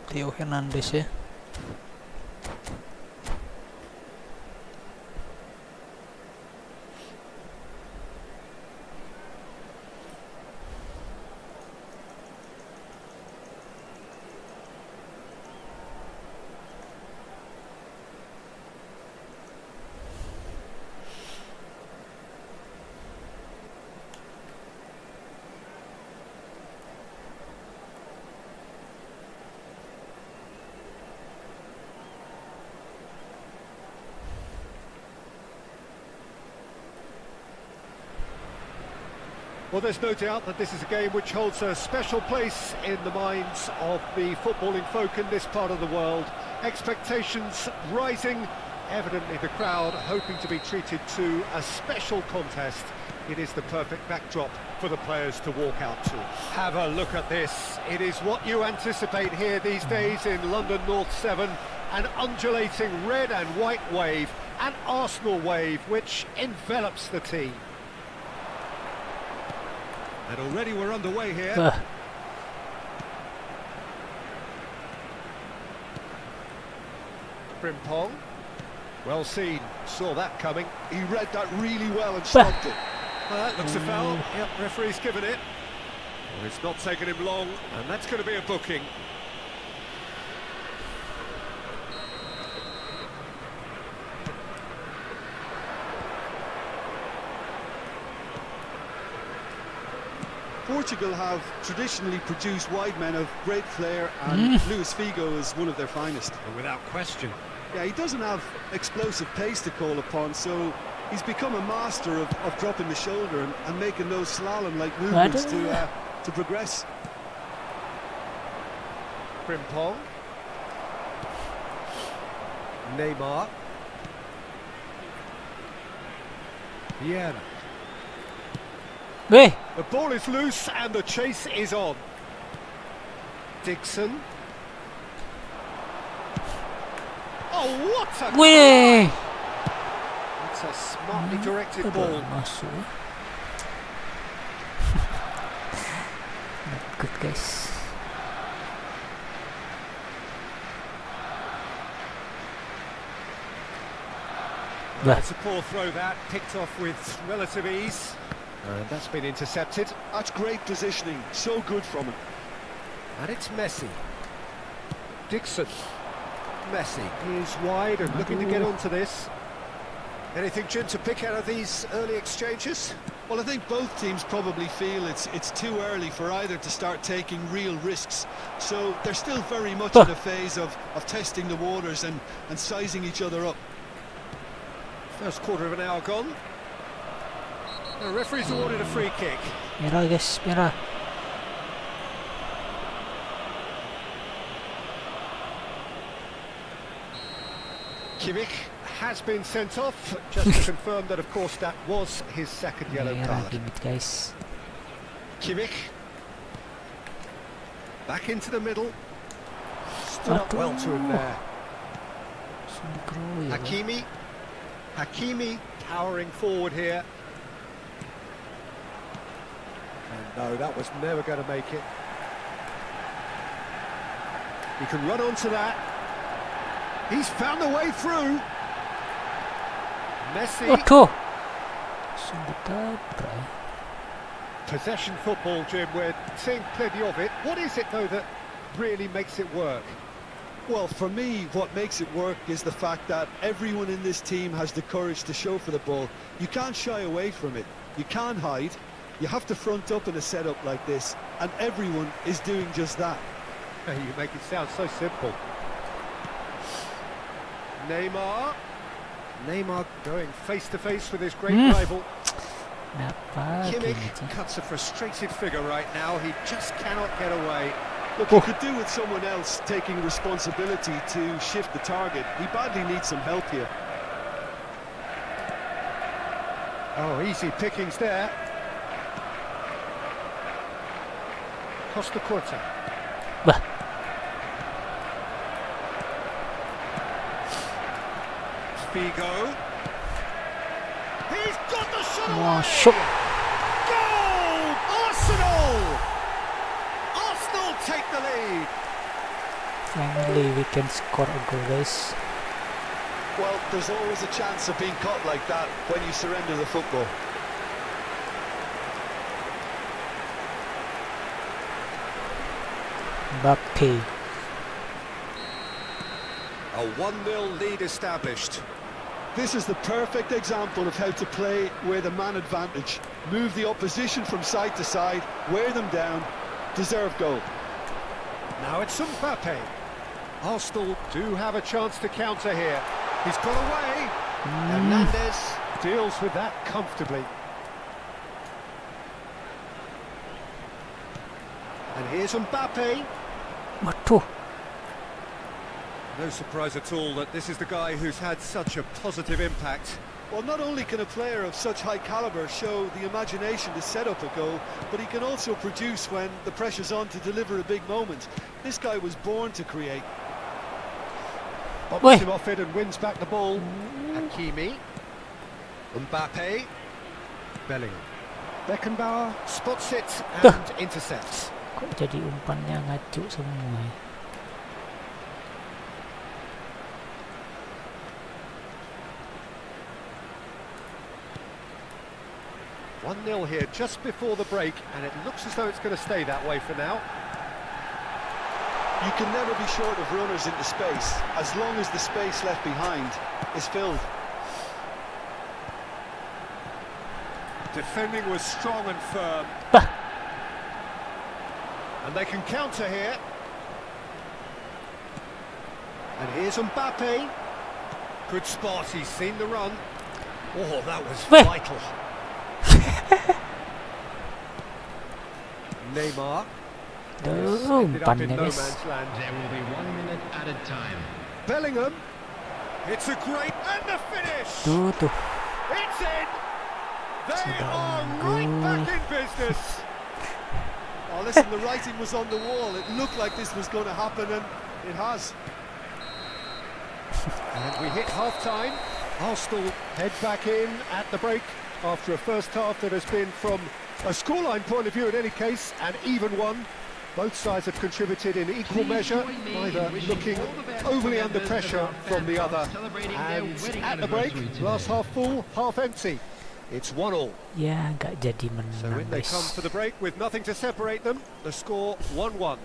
Theo Hernandez ya. Well, there's no doubt that this is a game which holds a special place in the minds of the footballing folk in this part of the world. Expectations rising, evidently the crowd hoping to be treated to a special contest. It is the perfect backdrop for the players to walk out to. Have a look at this. It is what you anticipate here these days in London North 7. An undulating red and white wave, an Arsenal wave which envelops the team. And already we're underway here. Frimpong. Well seen. Saw that coming. He read that really well and stopped it. That looks a foul. Yep, referee's given it. Well, it's not taken him long, and that's going to be a booking. Portugal have traditionally produced wide men of great flair, and Luis Figo is one of their finest. Without question. Yeah, he doesn't have explosive pace to call upon, so he's become a master of dropping the shoulder and making those slalom-like movements to progress. Frimpong. Neymar. Vieira. Weh, The ball is loose and the chase is on. Dixon. Oh, what a... weh. It's a smartly directed ball. Masuk. Not good, guys. It's a poor throw that, picked off with relative ease. And that's been intercepted. That's great positioning, so good from him. And it's Messi. Dixon. Messi is wide and looking to get onto this. Anything, Jim, to pick out of these early exchanges? Well, I think both teams probably feel it's too early for either to start taking real risks. So they're still very much in a phase of testing the waters and sizing each other up. First quarter of an hour gone. The referee's awarded a free kick. Merah guys, merah. Kimmich has been sent off, just to confirm that, of course, that was his second yellow Merah card. limit guys. Kimmich. Back into the middle. Stood up well to him there. Sungguh ya. Hakimi powering forward here. And no, that was never going to make it. He can run onto that. He's found the way through. Messi. Waduh. Sungguh tabrak. Possession football, Jim, we're seeing plenty of it. What is it, though, that really makes it work? Well, for me, what makes it work is the fact that everyone in this team has the courage to show for the ball. You can't shy away from it. You can't hide. You have to front up in a setup like this, and everyone is doing just that. You make it sound so simple. Neymar going face-to-face with his great rival. Kenapa Kimmich gini? cuts a frustrated figure right now. He just cannot get away. Look, he could do with someone else taking responsibility to shift the target. He badly needs some help here. Oh, easy pickings there. Costa Curta. Bah. Figo. He's got the shot away! Masuk. Goal! Arsenal! Arsenal take the lead. Finally we can score a goal guys. Well, there's always a chance of being caught like that when you surrender the football. Mbappe. A 1-0 lead established. This is the perfect example of how to play with a man advantage. Move the opposition from side to side, wear them down, deserve goal. Now it's Mbappe. Arsenal do have a chance to counter here. He's got away. Hernandez deals with that comfortably. And here's Mbappe. Waduh. No surprise at all that this is the guy who's had such a positive impact. Well, not only can a player of such high caliber show the imagination to set up a goal, but he can also produce when the pressure's on to deliver a big moment. This guy was born to create. Bobs him off it and wins back the ball. Hakimi. Mbappe. Bellingham. Beckenbauer spots it and intercepts. Kok jadi umpannya ngacu semua ya? 1-0 here just before the break, and it looks as though it's going to stay that way for now. You can never be short of runners into space, as long as the space left behind is filled. Defending was strong and firm. And they can counter here. And here's Mbappe. Good spot, he's seen the run. Oh, that was vital. Neymar. Ended up in no man's land. There will be 1 minute added time. Bellingham. It's a great and the finish. Tuh. It's in. They are right back in business. Oh, listen, the writing was on the wall. It looked like this was going to happen, and it has. And we hit half-time. Arsenal head back in at the break after a first half that has been, from a scoreline point of view in any case, an even one. Both sides have contributed in equal measure, neither looking overly under pressure from the other. And at the break, glass half full, half empty. It's 1-1. Ya, nggak jadi So menang in they guys. come for the break with nothing to separate them. The score 1-1.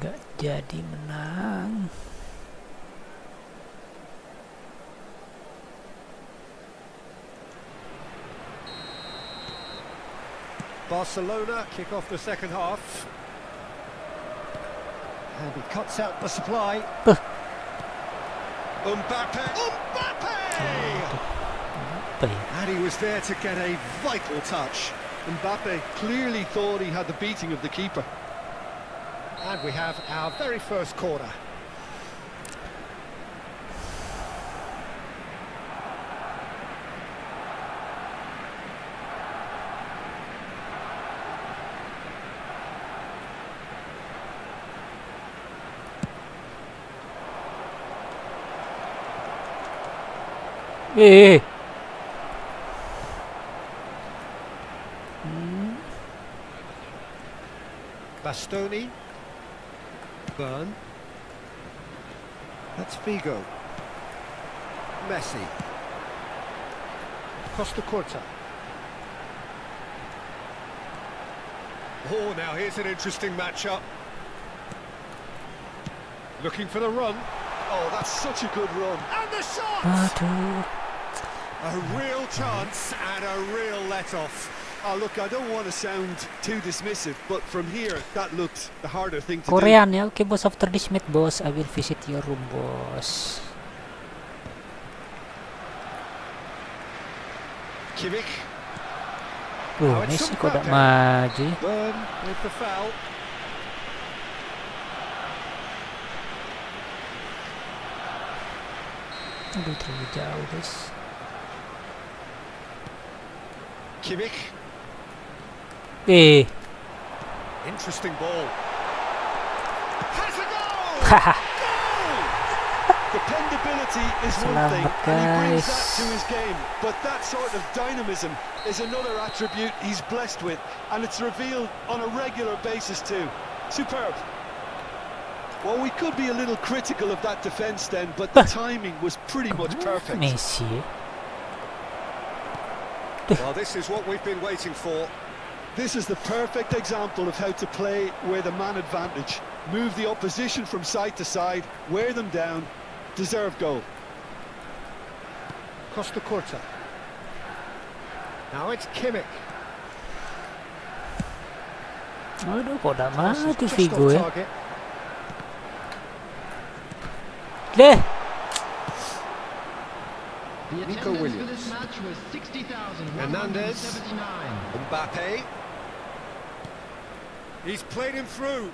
Nggak jadi menang. Barcelona kick off the second half. And he cuts out the supply. Mbappe! Mbappe! And he was there to get a vital touch. Mbappe clearly thought he had the beating of the keeper. And we have our very first corner. Eh. Bastoni. Burn. That's Figo. Messi. Costa Curta. Oh, now here's an interesting matchup. Looking for the run. Oh, that's such a good run. And the shot! Aduh. A real chance and a real let-off. Oh, look, I don't want to sound too dismissive, but from here, that looked the harder thing to do. Korean ya. Oke bos, after this match bos, I will visit your room bos. Kimmich. Messi kok tak maju. Burn with the foul. Aduh, terlalu jauh guys. Kimmich. Eh. Interesting ball. Has a goal! Haha. Dependability is one Selamat, thing, and he brings that guys. to his game. But that sort of dynamism is another attribute he's blessed with, and it's revealed on a regular basis too. Superb. Well, we could be a little critical of that defence then, but the timing was pretty much perfect. Messi. Well, this is what we've been waiting for. This is the perfect example of how to play with a man advantage. Move the opposition from side to side, wear them down, deserve goal. Costa Curta. Now it's Kimmich. Aduh, kok tak This is maju just Figo on ya. target. Deh. The Nico attendance for Williams. this match was 60,179. Hernandez. Mbappe. He's played him through.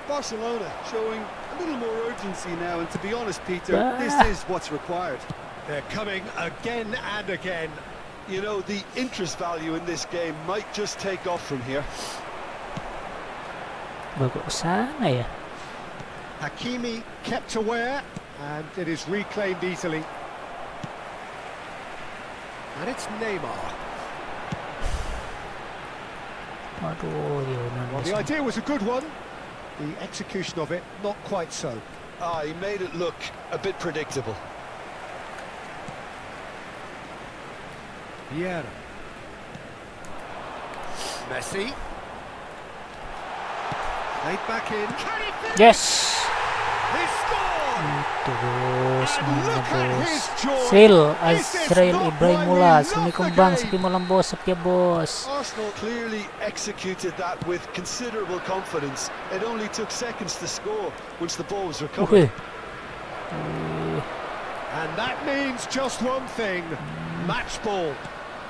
Barcelona showing a little more urgency now, and to be honest, Peter, this is what's required. They're coming again and again. You know, the interest value in this game might just take off from here. Bagus sana ya. Hakimi kept aware, and it is reclaimed easily. And it's Neymar. Aduh, Well, the idea was a good one. The execution of it, not quite so. Ah, he made it look a bit predictable. Vieira. Messi. Laid back in. Can he finish? Yes. He scored! Itu bos, And mana look at bos. his joy. Sil Is this Azrael not Ibrahimullah, why we Assalamualaikum love the bang, game? sepi malam bos, sepi ya bos. Arsenal clearly executed that with considerable confidence. It only took seconds to score once the ball was recovered. And that means just one thing. Match ball.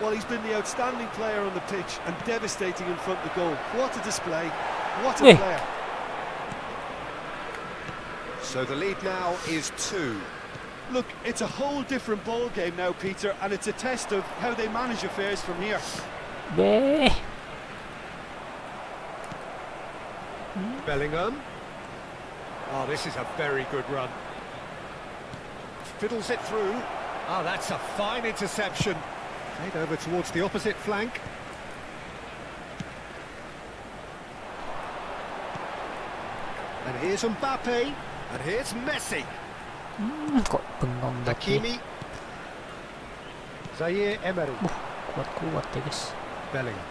Well, he's been the outstanding player on the pitch and devastating in front of the goal. What a display. What a player. So the lead now is 2. Look, it's a whole different ball game now, Peter, and it's a test of how they manage affairs from here. Beh. Bellingham. Oh, this is a very good run. Fiddles it through. Oh, that's a fine interception. Played over towards the opposite flank. And here's Mbappe. And here's Messi. Kok bengong tapi. Hakimi. Zaire Emery. Kuat-kuat ya guys. Bellingham.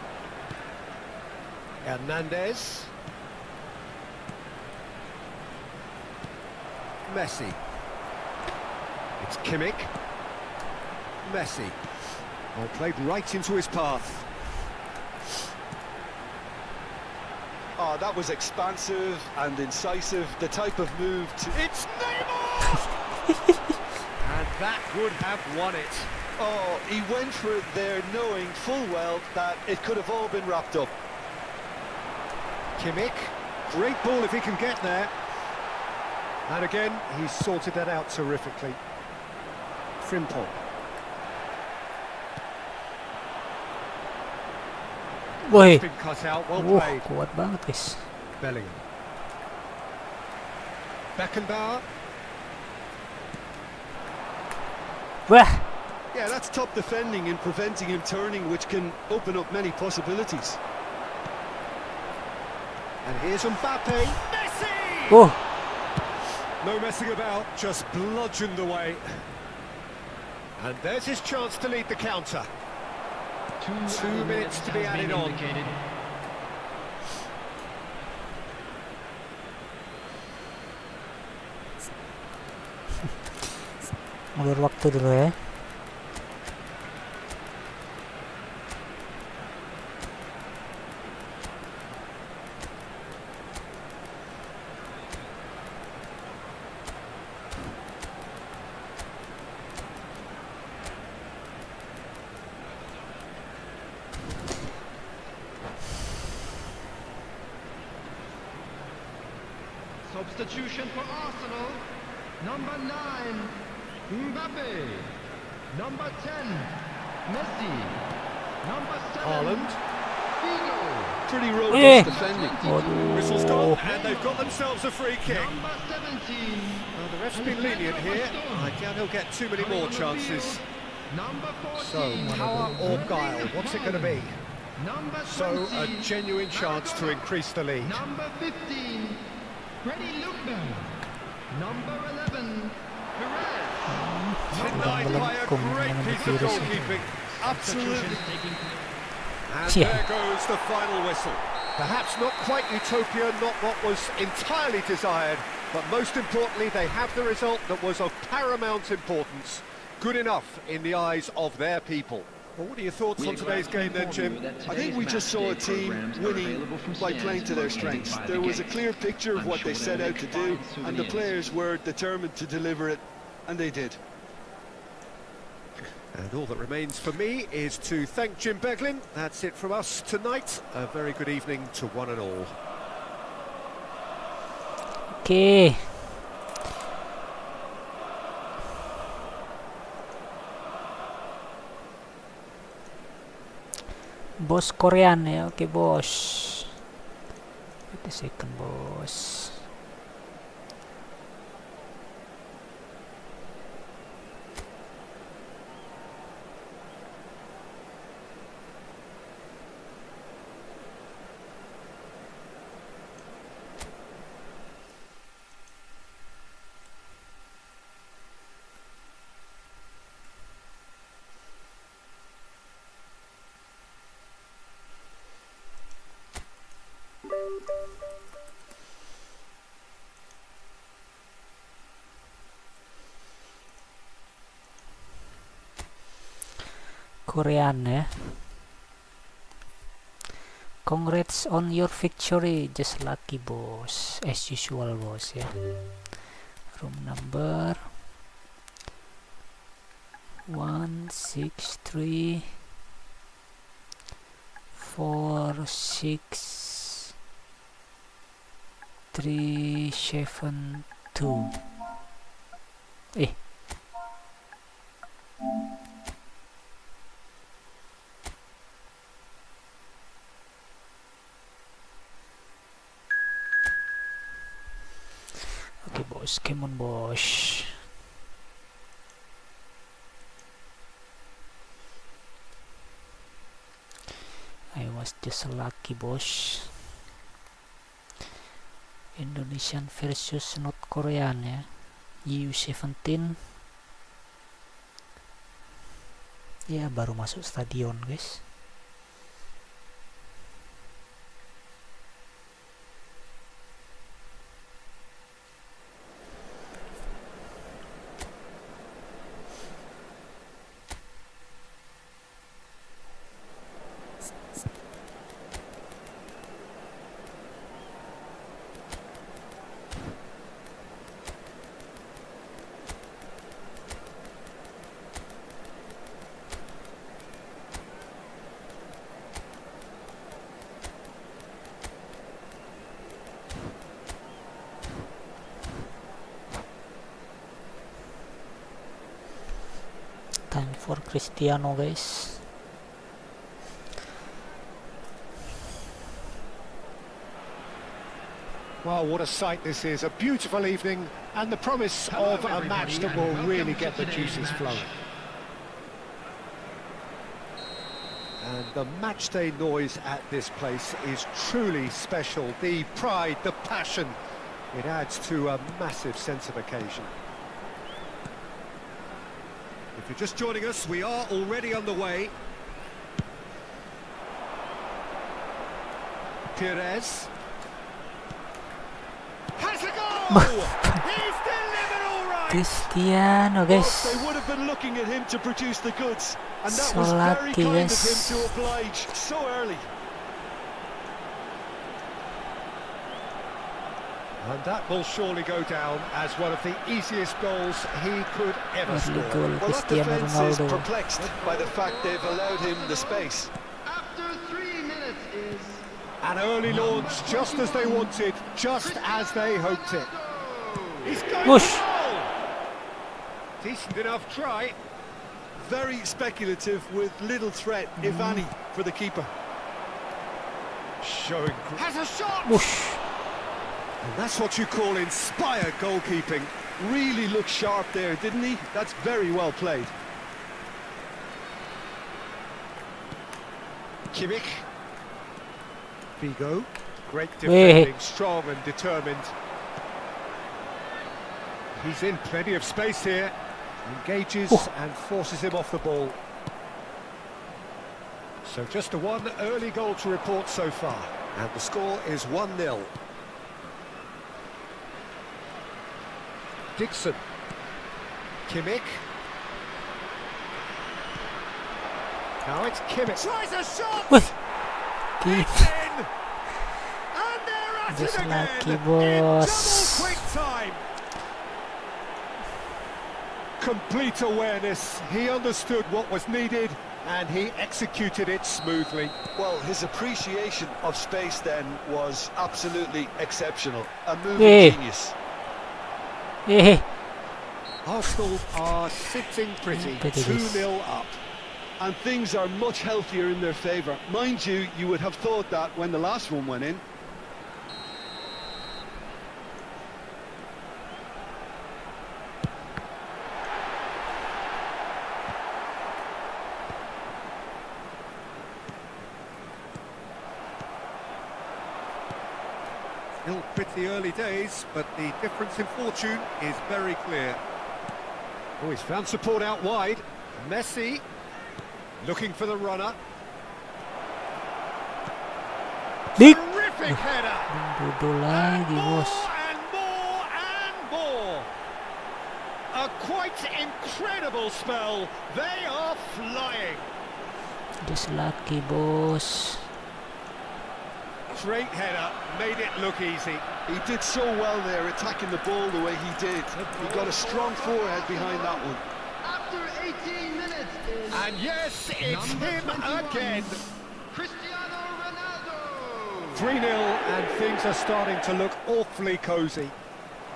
Hernandez. Messi. It's Kimmich. Messi. Oh, played right into his path. Oh, that was expansive and incisive, the type of move to... It's Neymar! And that would have won it. Oh, he went for it there knowing full well that it could have all been wrapped up. Kimmich, great ball if he can get there. And again, he's sorted that out terrifically. Frimpong. Woi. Been cut out, well played. Kuat banget guys. Bellingham. Beckenbauer. Wah. Yeah, that's top defending and preventing him turning, which can open up many possibilities. And here's Mbappe. Messi! Oh. No messing about, just bludgeoned away. And there's his chance to lead the counter. 2 minutes to be added on. Ulur waktu dulu ya. Substitution for Arsenal. Number 9, Mbappe. Number 10, Messi. Number 7, Haaland. Figo. Pretty Yeah. robust defending. Whistle's gone, and they've got themselves a free kick. Number 17. Well, the ref's been lenient here. I doubt he'll get too many more chances. Number So, 14. power or guile, what's it going to be? Number 20. So, a genuine chance to increase the lead. Number 15, Freddie Lundberg. Number 11, Perez. Denied by a great piece of goalkeeping. Absolutely. And Yeah. there goes the final whistle. Perhaps not quite utopia, not what was entirely desired, but most importantly, they have the result that was of paramount importance. Good enough in the eyes of their people. Well, what are your thoughts on today's game then, Jim? I think we just saw a team winning by playing to their strengths. There was a clear picture of what they set out to do, and the players were determined to deliver it, and they did. And all that remains for me is to thank Jim Beglin. That's it from us tonight. A very good evening to one and all. Oke. Bos Korean ya, oke bos. Wait a second bos. Korean ya. Congrats on your victory, just lucky bos, as usual bos ya. Room number 163 463 372. Oke bos, come on bos. I was just lucky bos. Indonesian versus North Korean ya. U17. Ya baru masuk stadion guys. Cristiano, guys. Well, what a sight this is. A beautiful evening and the promise of a match that will really get the juices flowing. And the match day noise at this place is truly special. The pride, the passion, it adds to a massive sense of occasion. If you're just joining us, we are already underway. Perez. Has a goal! He's delivered all right! Cristiano, guys. They would have been looking at him to produce the goods, and that So was very lucky, kind guys. of him to oblige so early. And that will surely go down as one of the easiest goals he could ever Early score. goal, Well, that Cristiano defence is Ronaldo. perplexed by the fact they've allowed him the space. After 3 minutes is An early launch, just as they wanted, just as they hoped it. He's going Whoosh. for goal! Decent enough try. Very speculative with little threat, if any, for the keeper. Showing... Has a shot! Whoosh. And that's what you call inspired goalkeeping. Really looked sharp there, didn't he? That's very well played. Kimmich. Figo. Great Hey. defending, strong and determined. He's in plenty of space here. Engages and forces him off the ball. So just a one early goal to report so far. And the score is 1-0. Dixon. Kimmich. Now it's Kimmich. Tries a shot! Wih. Keep. It's in! And they're at Just it again! lucky, In boss. double quick time! Complete awareness. He understood what was needed and he executed it smoothly. Well, his appreciation of space then was absolutely exceptional. A moving Hey. genius. Hey. Arsenal are sitting pretty, Pretty good. 2-0 up. And things are much healthier in their favour. Mind you, you would have thought that when the last one went in. Still pretty early days, but the difference in fortune is very clear. Oh, he's found support out wide. Messi looking for the runner. Big. Terrific header. Duduk lagi, bos. And more and more. A quite incredible spell. They are flying. Just lucky, bos. Great header, made it look easy. He did so well there, attacking the ball the way he did. He got a strong forehead behind that one. after 18 minutes is And yes, it's number him 21, again. Cristiano Ronaldo. 3-0 and things are starting to look awfully cosy.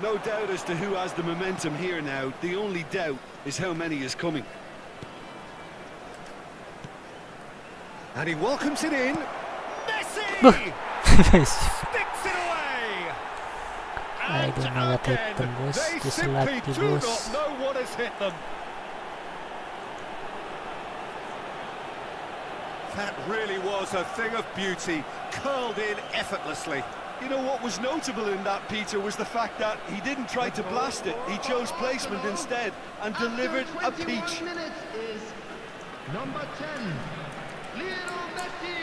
No doubt as to who has the momentum here now. The only doubt is how many is coming. And he welcomes it in. Messi! Sticks it away! I And don't know what again, happened, boss. they Just simply lucky, do boss. not know what has hit them. That really was a thing of beauty, curled in effortlessly. You know what was notable in that, Peter, was the fact that he didn't try to blast it. He chose placement instead and delivered a After 21 peach. minutes is number 10, Lionel Messi.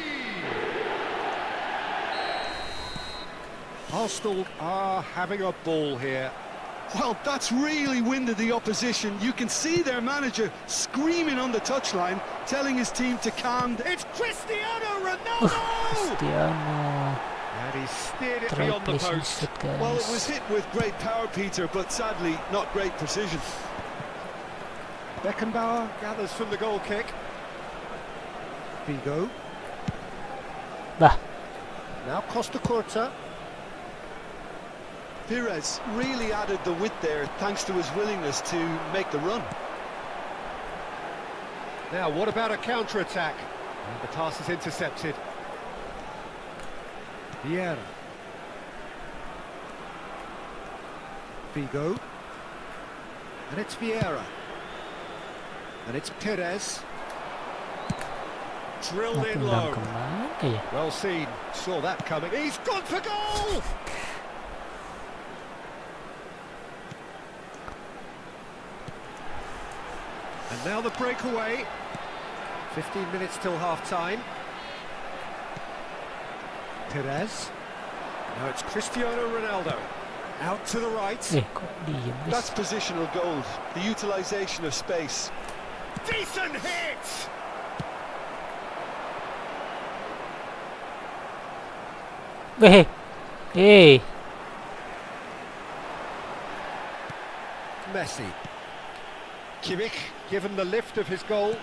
Arsenal are having a ball here. Well, that's really winded the opposition. You can see their manager screaming on the touchline, telling his team to calm down. It's Cristiano Ronaldo! Cristiano. And he steered it Try beyond the placing post. shoot, guys. Well, it was hit with great power, Peter, but sadly not great precision. Beckenbauer gathers from the goal kick. Figo. Bah. Now Costa Curta. Perez really added the width there thanks to his willingness to make the run. Now, what about a counter-attack? And the pass is intercepted. Vieira. Figo. And it's Vieira. And it's Perez. Drilled in low. Kemana ya? Well seen. Saw that coming. He's gone for goal! And now the breakaway. 15 minutes till half-time. Perez. Now it's Cristiano Ronaldo. Out to the right. Kok diem guys? That's positional gold, the utilisation of space. Decent hit! Hey, hey. Messi. Kimmich given the lift of his goal.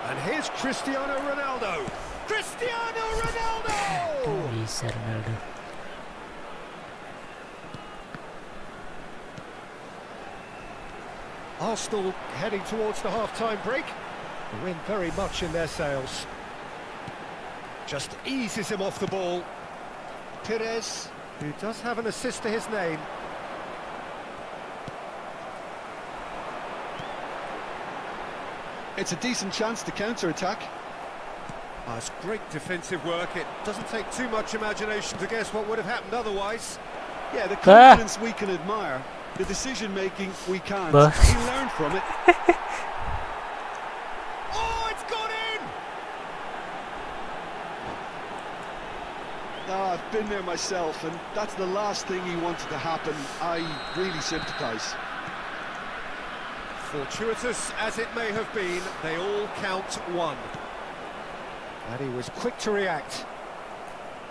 And here's Cristiano Ronaldo. Cristiano Ronaldo! Bisa Ronaldo. Arsenal heading towards the half-time break. The wind very much in their sails. Just eases him off the ball. Perez, who does have an assist to his name. It's a decent chance to counter-attack. It's great defensive work. It doesn't take too much imagination to guess what would have happened otherwise. Yeah, the confidence we can admire, the decision-making we can't. Bah. We learn from it. Oh, it's gone in! I've been there myself, and that's the last thing he wanted to happen. I really sympathise. Fortuitous as it may have been, they all count one. And he was quick to react.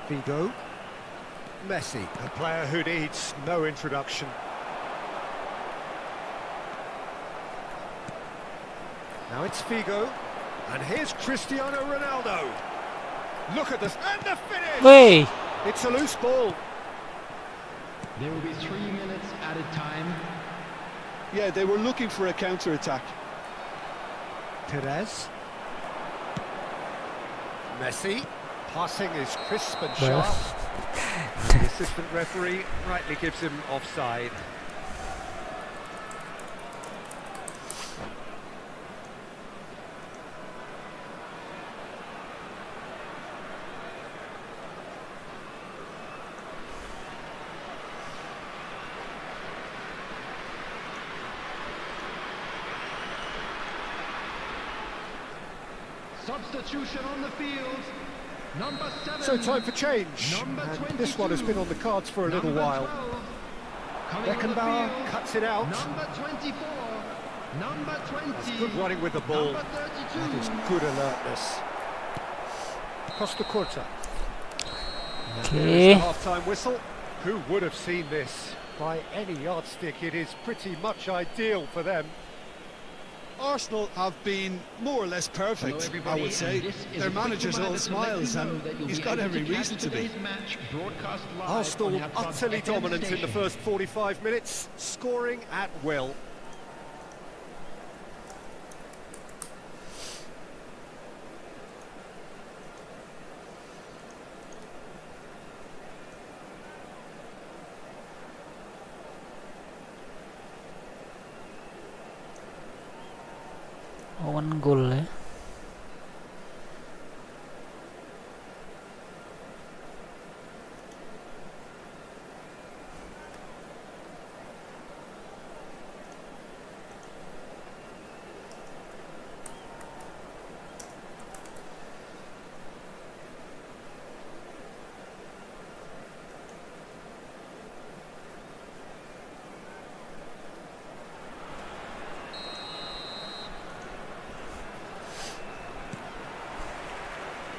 Figo. Messi, a player who needs no introduction. Now it's Figo. And here's Cristiano Ronaldo. Look at this, and the finish! Wey, It's a loose ball. There will be 3 minutes added time. Yeah, they were looking for a counter-attack. Perez. Messi. Passing is crisp and Well. sharp. And the assistant referee rightly gives him offside. Substitution on the field. Number 7. So time for change. Number And this one has been on the cards for a little Number while. 12. Coming on the Beckenbauer field. cuts it out. Number 24. Number 20. That's good running with the ball. Number 32. That is good alertness. Costa Curta. okay. Half-time whistle. Who would have seen this? By any yardstick, it is pretty much ideal for them. Arsenal have been more or less perfect, I would say. Their manager's all smiles, and he's got every reason to be. Arsenal utterly dominant in the first 45 minutes, scoring at will. One goal ya.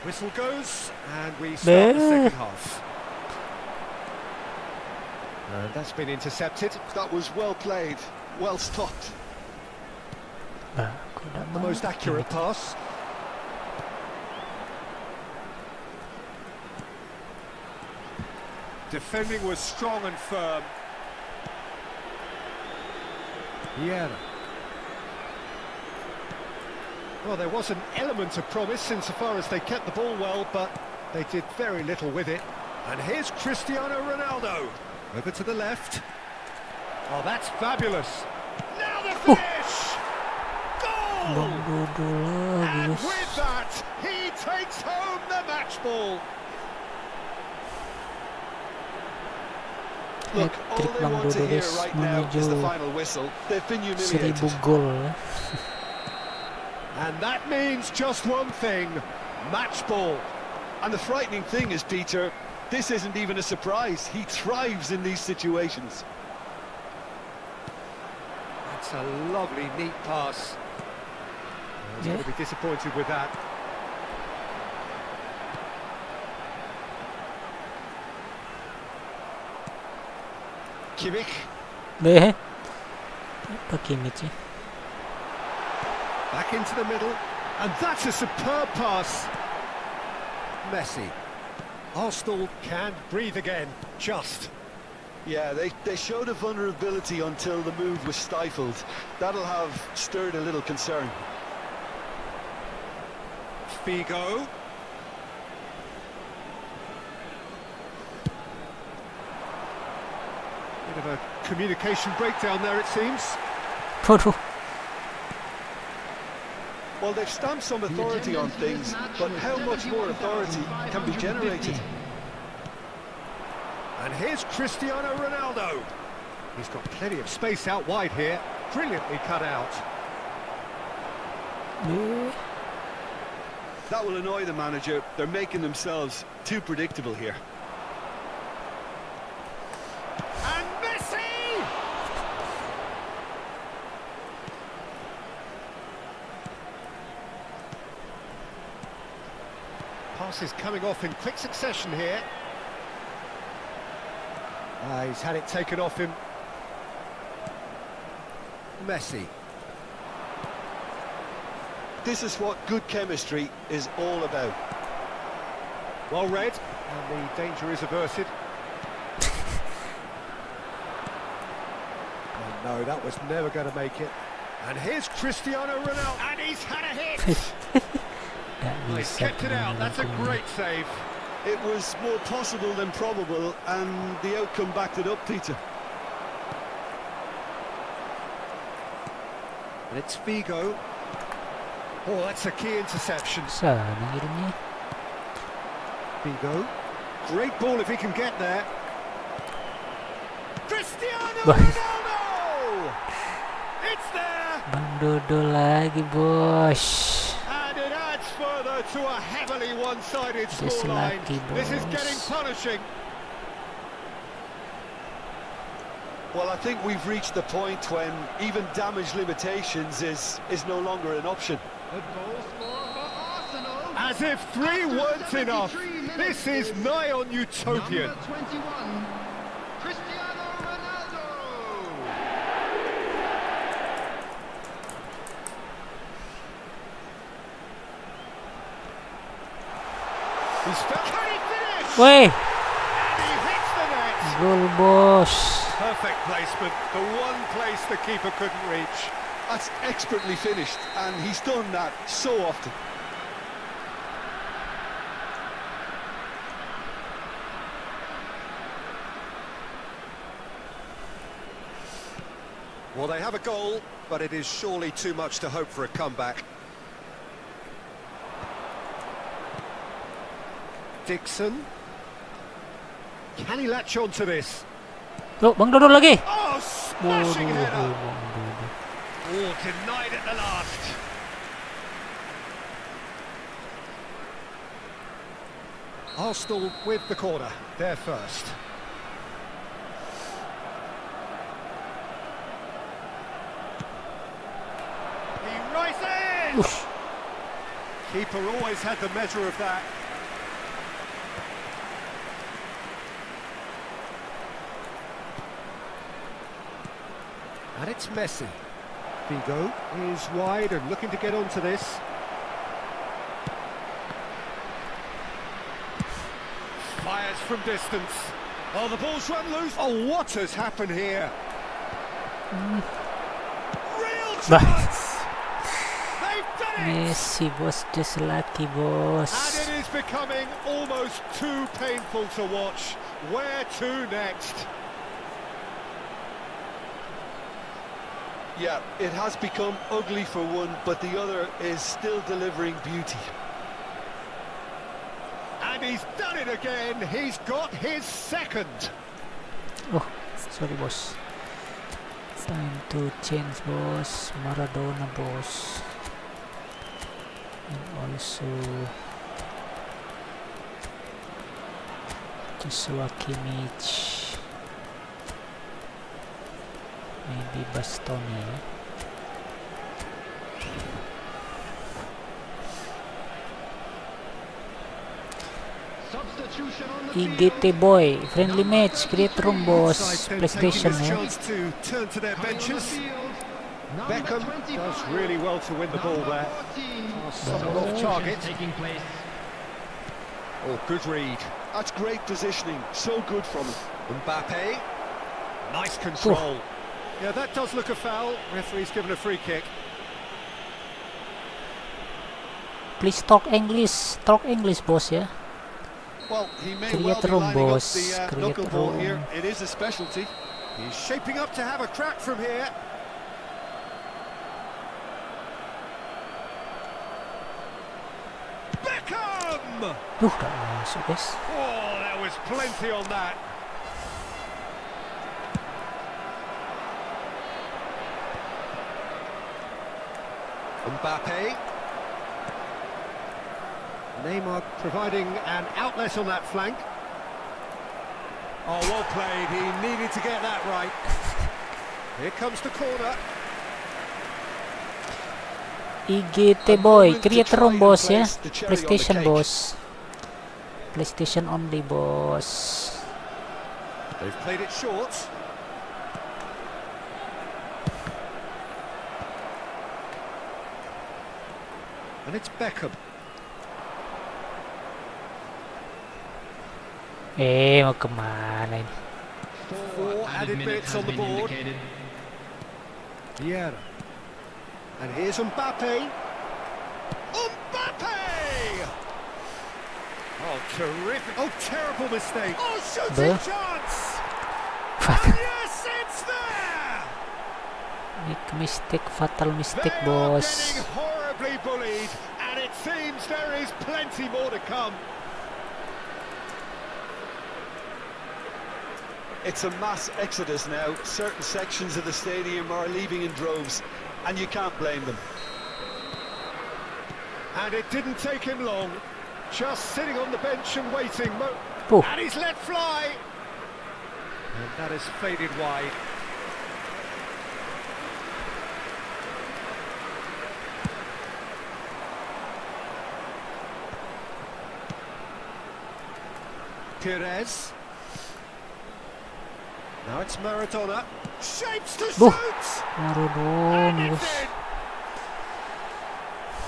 Whistle goes, and we start the second half. And that's been intercepted. That was well played, well stopped. The most accurate pass. Defending was strong and firm. Vieira. Well, there was an element of promise insofar as they kept the ball well, but they did very little with it. And here's Cristiano Ronaldo. Over to the left. Oh, that's fabulous. Now the finish! Goal! And with that, he takes home the match ball. Look, all Hat-trick they Bang want to Dodo hear guys, right now is the menuju final whistle. They've been humiliated. 1000 gol. And that means just one thing, match ball. And the frightening thing is, Peter, this isn't even a surprise. He thrives in these situations. That's a lovely, neat pass. He's going to be disappointed with that. Kimmich. Deh. Apa Kimmich sih? Back into the middle, and that's a superb pass. Messi. Arsenal can't breathe again, just. Yeah, they showed a vulnerability until the move was stifled. That'll have stirred a little concern. Figo. Bit of a communication breakdown there, it seems. Waduh. Well, they've stamped some authority on things, but how much more authority can be generated? And here's Cristiano Ronaldo. He's got plenty of space out wide here. Brilliantly cut out. That will annoy the manager. They're making themselves too predictable here. And Messi! Passes coming off in quick succession here. He's had it taken off him. Messi. This is what good chemistry is all about. Well read, and the danger is averted. Oh no, that was never going to make it. And here's Cristiano Ronaldo, and he's had a hit! Oh, he's kept it out, that's a great save. It was more possible than probable, and the outcome backed it up, Peter. And it's Figo. Oh, that's a key interception. Sana ngirimnya. Figo. Great ball if he can get there. Cristiano Bah. Ronaldo! It's there! Bang Dodo lagi, bos. And it adds further to a heavily one-sided Just scoreline. lucky, This is boys. getting punishing. Well, I think we've reached the point when even damage limitations is no longer an option. A goal scorer for Arsenal. As if three weren't enough. This is nigh on utopian. Number 21, Cristiano Ronaldo. He's can he finish? Weh, And he hits the net. gol bos. Perfect placement. The one place the keeper couldn't reach. That's expertly finished, and he's done that so often. Well, they have a goal, but it is surely too much to hope for a comeback. Dixon. Can he latch on to this? Loh, Bang Dodo lagi. Oh, smashing Waduh, header. Bang Dodo. Oh, denied at the last. Arsenal with the corner. They're first. He rises! Ush. Keeper always had the measure of that. And it's Messi. Figo is wide and looking to get onto this. Fires from distance. Oh, the ball's run loose. Oh, what has happened here? Real chance! They've done Messi, boss. Just lucky, boss. And it is becoming almost too painful to watch. Where to next? Yeah, it has become ugly for one, but the other is still delivering beauty. And he's done it again. He's got his second. Oh, sorry, boss. Time to change, boss. Maradona, boss. And also Joshua Kimmich. Maybe Bastoni. Substitution on the E field. boy, friendly match, create room, boss. PlayStation, this eh? chance to turn to their Coming on the benches. field, number Beckham 25, does really well to win the ball number there. 14. Somewhat off target. Taking place. Oh, good read. That's great positioning, so good from him. Mbappe. Nice control. Yeah, that does look a foul. Referee's given a free kick. Please talk English, boss, yeah? Well, he may Create well be room, lining up boss. the Create knuckleball room. here. It is a specialty. He's shaping up to have a crack from here. Beckham! Tak masuk, guys. Oh, there was plenty on that. Mbappe. Neymar providing an outlet on that flank. Oh, well played. He needed to get that right. Here comes the corner. IGT boy, moment to create try room, and boss, yeah? place the cherry on the PlayStation, cake. boss. PlayStation only, boss. They've played it short. And it's Beckham. Mau kemana ini? Four added minutes has on the been board. indicated. Vieira. And here's Mbappe. Mbappe! Oh, terrific. Oh, terrible mistake. Oh, shooting Bah. chance! Fatal And yes, it's there! fatal mistake, They are boss. getting horribly bullied, and it seems there is plenty more to come. It's a mass exodus now. Certain sections of the stadium are leaving in droves, and you can't blame them. And it didn't take him long. Just sitting on the bench and waiting. Oh. And he's let fly. And that has faded wide. Perez. Now it's Maradona. Shapes to Buh. shoot! Maradona, And boss. it's in!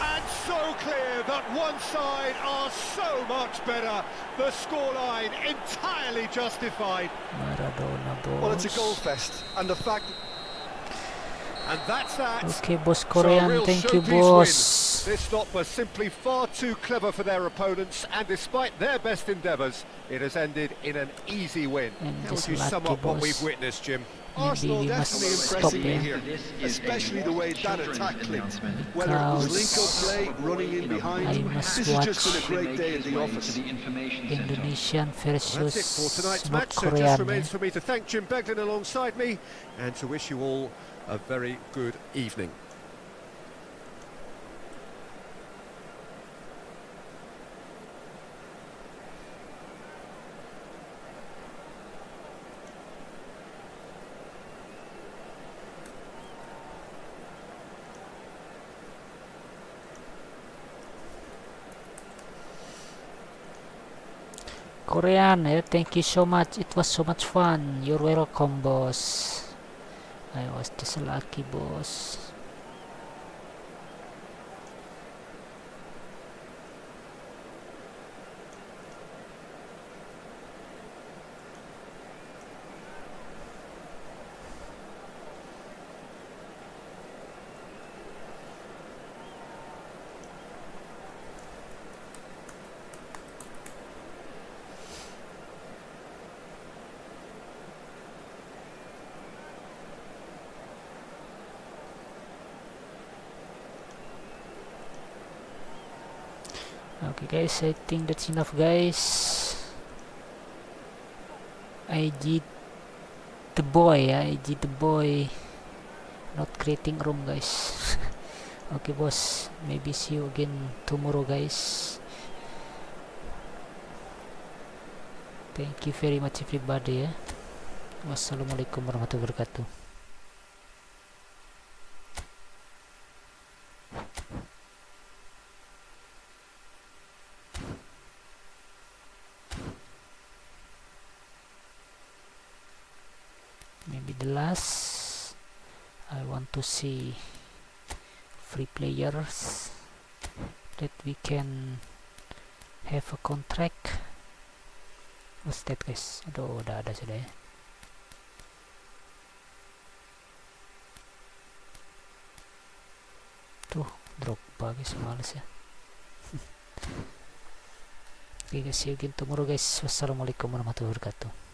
And so clear that one side are so much better. The scoreline entirely justified. Maradona, boss. Well, it's a goal fest, and the fact And that's that. Okay, boss So a Korean, real thank you, showpiece boss. win. This stop was simply far too clever for their opponents, and despite their best endeavours, it has ended in an easy win. And How just would you sum lucky, up what boss. we've witnessed, Jim? Arsenal we must definitely stop impressing me here. here, especially the way that attack clicked. Whether it Because was link-up play, running in I behind, must this has just watch been a great day at the office. Indonesian That's it for versus tonight's North match, so it Korean. just remains for me to thank Jim Beglin alongside me, and to wish you all a very good evening. Korean, thank you so much. It was so much fun. You're welcome, boss. I was just lucky, boss. Okay guys, I think that's enough guys. I did the boy not creating room guys. Okay boss, maybe see you again tomorrow guys. Thank you very much everybody ya. Wassalamualaikum warahmatullahi wabarakatuh. Maybe the last, I want to see free players that we can have a contract. What's that guys? Aduh, udah ada sudah ya. Tuh, drop guys, males ya. Okay guys, see you again tomorrow guys. Wassalamualaikum warahmatullahi wabarakatuh.